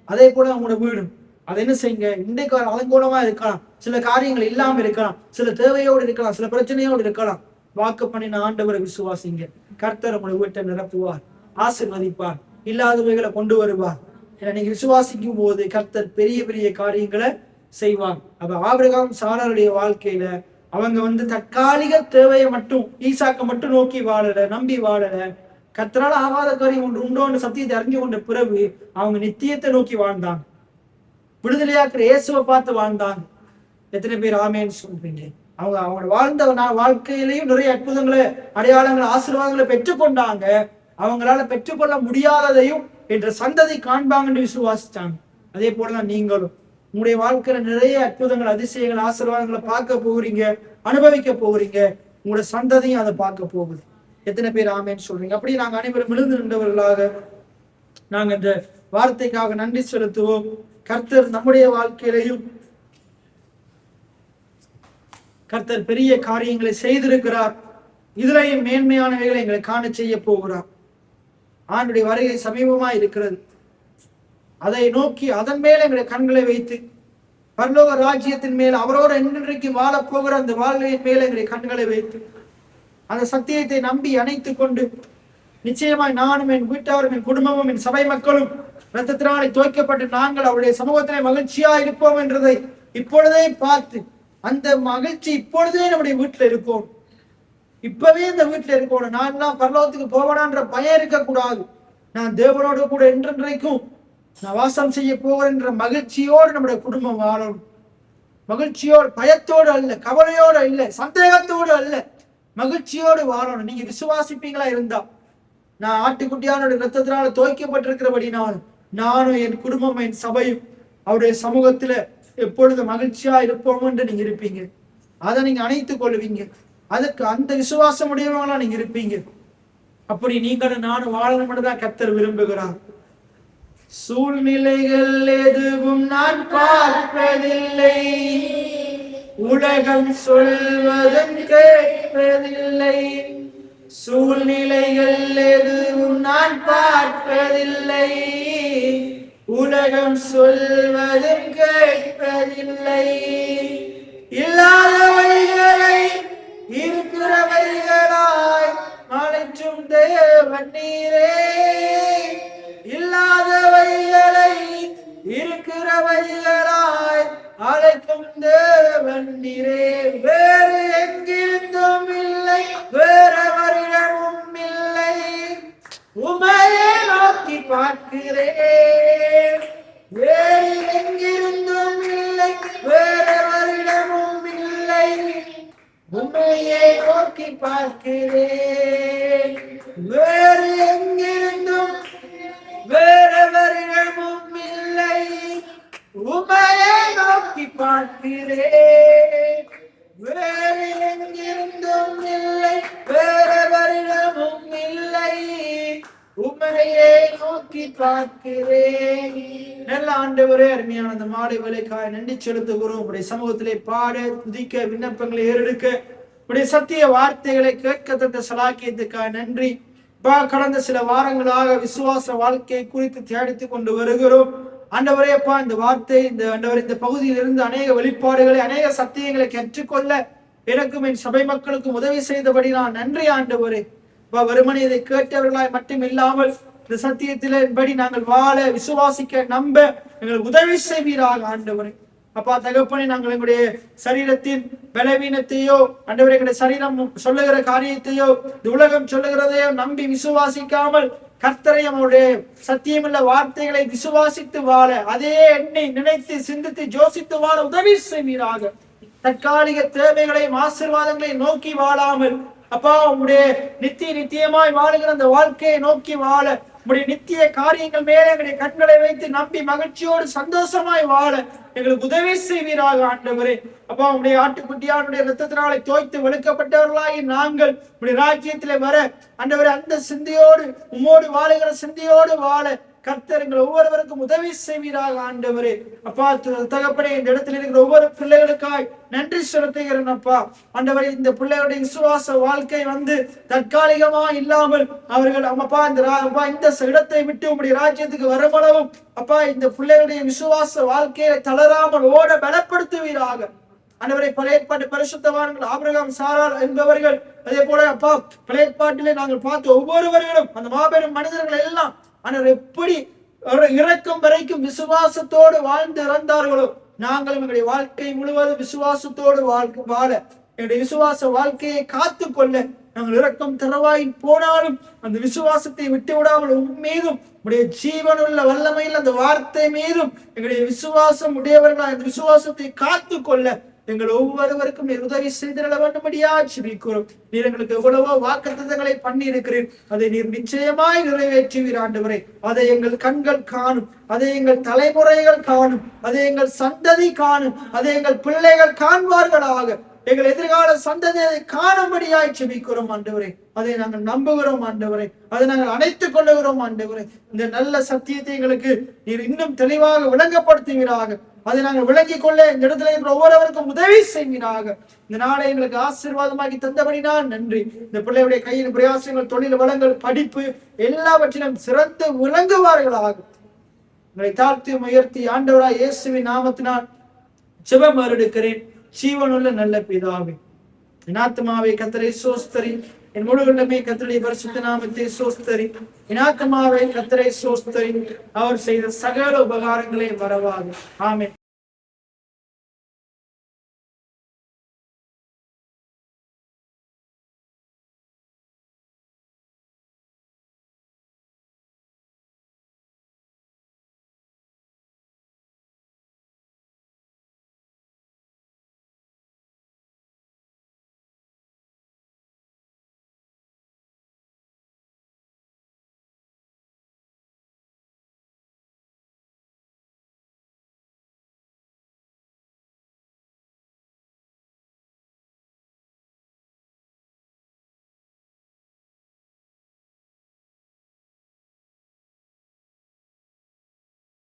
அதே போல அவங்களோட வீடு அதை என்ன செய்யுங்க, இன்றைக்கு அலங்கோலமா இருக்கலாம், சில காரியங்கள் இல்லாம இருக்கலாம், சில தேவையோடு இருக்கலாம், சில பிரச்சனையோடு இருக்கலாம். வாக்கு பண்ணின ஆண்டவரை விசுவாசிங்க, கர்த்தர் உங்களுடைய வீட்டை நிரப்புவார், ஆசீர்வதிப்பார், இல்லாதவைகளை கொண்டு வருவார். ஏன்னா நீங்க விசுவாசிக்கும் போது கர்த்தர் பெரிய பெரிய காரியங்களை செய்வார். அப்ப ஆபிரகாம் சாராருடைய வாழ்க்கையில அவங்க தற்காலிக தேவையை மட்டும் ஈசாக்க மட்டும் நோக்கி வாழல, நம்பி வாழல. கர்த்தரால ஆகாத காரியம் ஒன்று உண்டோன்னு சத்தியத்தை அறிஞ்சு கொண்ட பிறகு அவங்க நித்தியத்தை நோக்கி வாழ்ந்தாங்க. விடுதலையாக்குற இயேசுவை பார்த்து வாழ்ந்தாங்க. எத்தனை பேர் ஆமேன்னு சொல்றீங்க? அவங்க வாழ்ந்த வாழ்க்கையிலையும் நிறைய அற்புதங்களை, அடையாளங்களை, ஆசீர்வாதங்களை பெற்றுக்கொண்டாங்க. அவங்களால பெற்றுக்கொள்ள முடியாததையும் என்ற சந்ததி காண்பாங்கன்னு விசுவாசிச்சாங்க. அதே போலதான் நீங்களும் உங்களுடைய வாழ்க்கையில நிறைய அற்புதங்கள், அதிசயங்கள், ஆசீர்வாதங்களை பார்க்க போகிறீங்க, அனுபவிக்க போகிறீங்க. உங்களுடைய சந்ததியும் அதை பார்க்க போகுது. எத்தனை பேர் ஆமேன்னு சொல்றீங்க? அப்படி நாங்க அனைவரும் விழுந்து நின்றவர்களாக நாங்க இந்த வார்த்தைக்காக நன்றி செலுத்துவோம். கர்த்தர் நம்முடைய வாழ்க்கையிலையும் கர்த்தர் பெரிய காரியங்களை செய்திருக்கிறார். இதுலையும் மேன்மையானவைகளை எங்களை காண செய்ய போகிறார். ஆண்டுடைய வருகை சமீபமா இருக்கிறது. அதை நோக்கி அதன் மேல எங்களுடைய கண்களை வைத்து பரலோக ராஜ்யத்தின் மேல் அவரோடு என்றைக்கு வாழப் போகிற அந்த வாழ்க்கையின் மேல எங்களுடைய கண்களை வைத்து அந்த சத்தியத்தை நம்பி அணைத்துக் கொண்டு நிச்சயமாய் நானும் என் வீட்டாரும் என் குடும்பமும் என் சபை மக்களும் இரத்தத்தினாலே துவைக்கப்பட்டு நாங்கள் அவருடைய சமூகத்திலே மகிழ்ச்சியா இருப்போம் என்றதை இப்பொழுதே பார்த்து அந்த மகிழ்ச்சி இப்பொழுதே நம்முடைய வீட்டுல இருக்கும். இப்பவே இந்த வீட்டுல இருக்கணும். நான் தான் பரலோகத்துக்கு போவனான்ற பயம் இருக்கக்கூடாது. நான் தேவனோடு கூட என்றென்றைக்கும் நான் வாசம் செய்ய போகிற மகிழ்ச்சியோடு நம்முடைய குடும்பம் வாழணும். மகிழ்ச்சியோடு, பயத்தோடு அல்ல, கவலையோடு அல்ல, சந்தேகத்தோடு அல்ல, மகிழ்ச்சியோடு வாழணும். நீங்க விசுவாசிப்பீங்களா இருந்தா, நான் ஆட்டுக்குட்டியானோட ரத்தத்தினால துவைக்கப்பட்டிருக்கிறபடினாலும் நானும் என் குடும்பம் என் சபையும் அவருடைய சமூகத்துல எப்பொழுது மகிழ்ச்சியா இருப்போம் என்று நீங்க இருப்பீங்க. அதை நீங்க அணைத்துக் கொள்வீங்க. அதுக்கு அந்த விசுவாசம் உடையவங்களா நீங்க இருப்பீங்க. அப்படி நீங்களும் நானும் வாழணும் தான் கர்த்தர் விரும்புகிறார். சூழ்நிலைகள் எதுவும் நான் பார்ப்பதில்லை, உலகம் சொல்வதும் கேட்பதில்லை. சூழ்நிலைகள் எதுவும் நான் பார்ப்பதில்லை, உலகம் சொல்வதும் கேட்பதில்லை. இல்லாதவைகளை இருக்கிறவைகளாய் அழைக்கும் தேவன் நீரே, இல்லாதவைகளை இருக்கிறவைகளாய் அழைக்கும் தேவன் நீரே. வேறு எங்கிருந்தும் இல்லை, வேறெவரிடமும் இல்லை, உமையை நோக்கி பார்க்கிறேன். வேறு எங்கிருந்தும் இல்லை, வேறெவரிடமும் இல்லை, உமையை நோக்கி பார்க்கிறேன். வேறு எங்கிருந்தும் வேறெவரிடமும் இல்லை, உமையை நோக்கி பார்க்கிறேன். வேறு எங்கிருந்தும் இல்லை, வேறெவரிடமும் இல்லை, உமையை நோக்கி பார்க்கிறேன். நல்ல ஆண்டவரே, அருமையான அந்த மாலை வேலைக்காய் நன்றி செலுத்துகிறோம். உடைய சமூகத்திலே பாட துதிக்க விண்ணப்பங்களை ஏறெடுக்க உடைய சத்திய வார்த்தைகளை கேட்க தந்த சலாக்கியத்துக்காக நன்றி. கடந்த சில வாரங்களாக விசுவாச வாழ்க்கையை குறித்து தியானித்துக் கொண்டு வருகிறோம். ஆண்டவரேப்பா, இந்த வார்த்தை இந்த பகுதியில் இருந்து அநேக வெளிப்பாடுகளை அநேக சத்தியங்களை கற்றுக்கொள்ள எனக்கும் என் சபை மக்களுக்கும் உதவி செய்தபடி நான் நன்றி ஆண்டவரே. வெறுமனே இதை கேட்டவர்களாய் மட்டும் இல்லாமல் இந்த சத்தியத்தின்படி நாங்கள் வாழ, விசுவாசிக்க, நம்ப எங்களுக்கு உதவி செய்வீராக ஆண்டவரே. அப்பா தகப்பனே, நாங்கள் எங்களுடைய சரீரத்தின் பலவீனத்தையோ, ஆண்டவரே எங்களுடைய சரீரம் சொல்லுகிற காரியத்தையோ, இந்த உலகம் சொல்லுகிறதையோ நம்பி விசுவாசிக்காமல் கர்த்தரையும் அவருடைய சத்தியமுள்ள வார்த்தைகளை விசுவாசித்து வாழ, அதே எண்ணை நினைத்து சிந்தித்து யோசித்து வாழ உதவி செய்வீராக. தற்காலிக தேவைகளையும் ஆசீர்வாதங்களையும் நோக்கி வாழாமல் அப்பா உங்களுடைய நித்தியமாய் வாழுகிற அந்த வாழ்க்கையை நோக்கி வாழ, உங்களுடைய நித்திய காரியங்கள் மேலே எங்களுடைய கண்களை வைத்து நம்பி மகிழ்ச்சியோடு சந்தோஷமாய் வாழ எங்களுக்கு உதவி செய்வீராக ஆண்டவரே. அப்பா உங்களுடைய ஆட்டுக்குட்டியானுடைய இரத்தத்தினாலே தோய்த்து வெளுக்கப்பட்டவர்களாகி நாங்கள் உங்களுடைய ராஜ்யத்திலே வர ஆண்டவரே அந்த சிந்தையோடு உம்மோடு வாழுகிற சிந்தையோடு வாழ கர்த்தர் எங்கள் ஒவ்வொருவருக்கும் உதவி செய்வீராக ஆண்டவரே. அப்பா தகப்பனே, இந்த இடத்துல இருக்கிற ஒவ்வொரு பிள்ளைகளுக்காய் நன்றி செலுத்துகிறேன் அப்பா. ஆண்டவரே, இந்த பிள்ளைகளுடைய விசுவாச வாழ்க்கை தற்காலிகமா இல்லாமல் அவர்கள் அப்பா இந்த இடத்தை விட்டு உங்களுடைய ராஜ்யத்துக்கு வருமளவும் அப்பா இந்த பிள்ளைகளுடைய விசுவாச வாழ்க்கையை தளராமல் ஓட பலப்படுத்துவீராக ஆண்டவரை. பழைய ஏற்பாட்டு பரிசுத்தவான்கள் ஆபிரகாம், சாராள் என்பவர்கள், அதே போல அப்பா பழைய ஏற்பாட்டிலே நாங்கள் பார்த்து ஒவ்வொருவர்களும் அந்த மாபெரும் மனிதர்கள் எல்லாம் ஆனால் எப்படி இறக்கும் வரைக்கும் விசுவாசத்தோடு வாழ்ந்து இறந்தார்களோ, நாங்களும் எங்களுடைய வாழ்க்கை முழுவதும் விசுவாசத்தோடு வாழ, எங்களுடைய விசுவாச வாழ்க்கையை காத்து கொள்ள நாங்கள் இறக்கும் தருவாயில் போனாலும் அந்த விசுவாசத்தை விட்டு விடாமல் மீதும் உடைய ஜீவனுள்ள வல்லமையில் அந்த வார்த்தை மீதும் எங்களுடைய விசுவாசம் உடையவர்கள் அந்த விசுவாசத்தை காத்து கொள்ள எங்கள் ஒவ்வொருவருக்கும் நீர் உதவி செய்திட வேண்டும்படியா ஜெபிக்கிறோம். நீர் எங்களுக்கு எவ்வளவோ வாக்குத்தத்தங்களை பண்ணி இருக்கிறீர், அதை நீர் நிச்சயமாய் நிறைவேற்றுவீர் ஆண்டவரே. அதை எங்கள் கண்கள் காணும், அதை எங்கள் தலைமுறைகள் காணும், அதை எங்கள் சந்ததி காணும், அதை எங்கள் பிள்ளைகள் காண்பார்களாக. எங்கள் எதிர்கால சந்ததியை காணும்படியாய் ஜெபிக்கிறோம் ஆண்டவரே. அதை நாங்கள் நம்புகிறோம் ஆண்டவரே, அதை நாங்கள் அணைத்துக் கொள்ளுகிறோம் ஆண்டவரே. இந்த நல்ல சத்தியத்தை எங்களுக்கு நீர் இன்னும் தெளிவாக விளங்கப்படுத்துவீராக. அதை நாங்கள் விளங்கிக் கொள்ள இந்த இடத்துல இருக்கிற ஒவ்வொருவருக்கும் உதவி செய்வீராக. இந்த நாளை எங்களுக்கு ஆசீர்வாதமாக்கி தந்தபடினால் நன்றி. இந்த பிள்ளையுடைய கையில் பிரயாசங்கள், தொழில் வளங்கள், படிப்பு எல்லாவற்றிலும் சிறந்து விளங்குவார்களாக. உங்களை தாழ்த்தி உயர்த்தி ஆண்டவராய் இயேசுவின் நாமத்தினால் ஜெபம் எடுக்கிறேன். ஜீவனுள்ள நல்ல பிதாவே, என் ஆத்துமாவை கர்த்தரை சோஸ்தரி, என் முழு உள்ளமே கர்த்தருடைய பரிசுத்த நாமத்தை சோஸ்தரி. என் ஆத்துமாவை கர்த்தரை சோஸ்தரி, அவர் செய்த சகல உபகாரங்களை மறவாது. ஆமென்.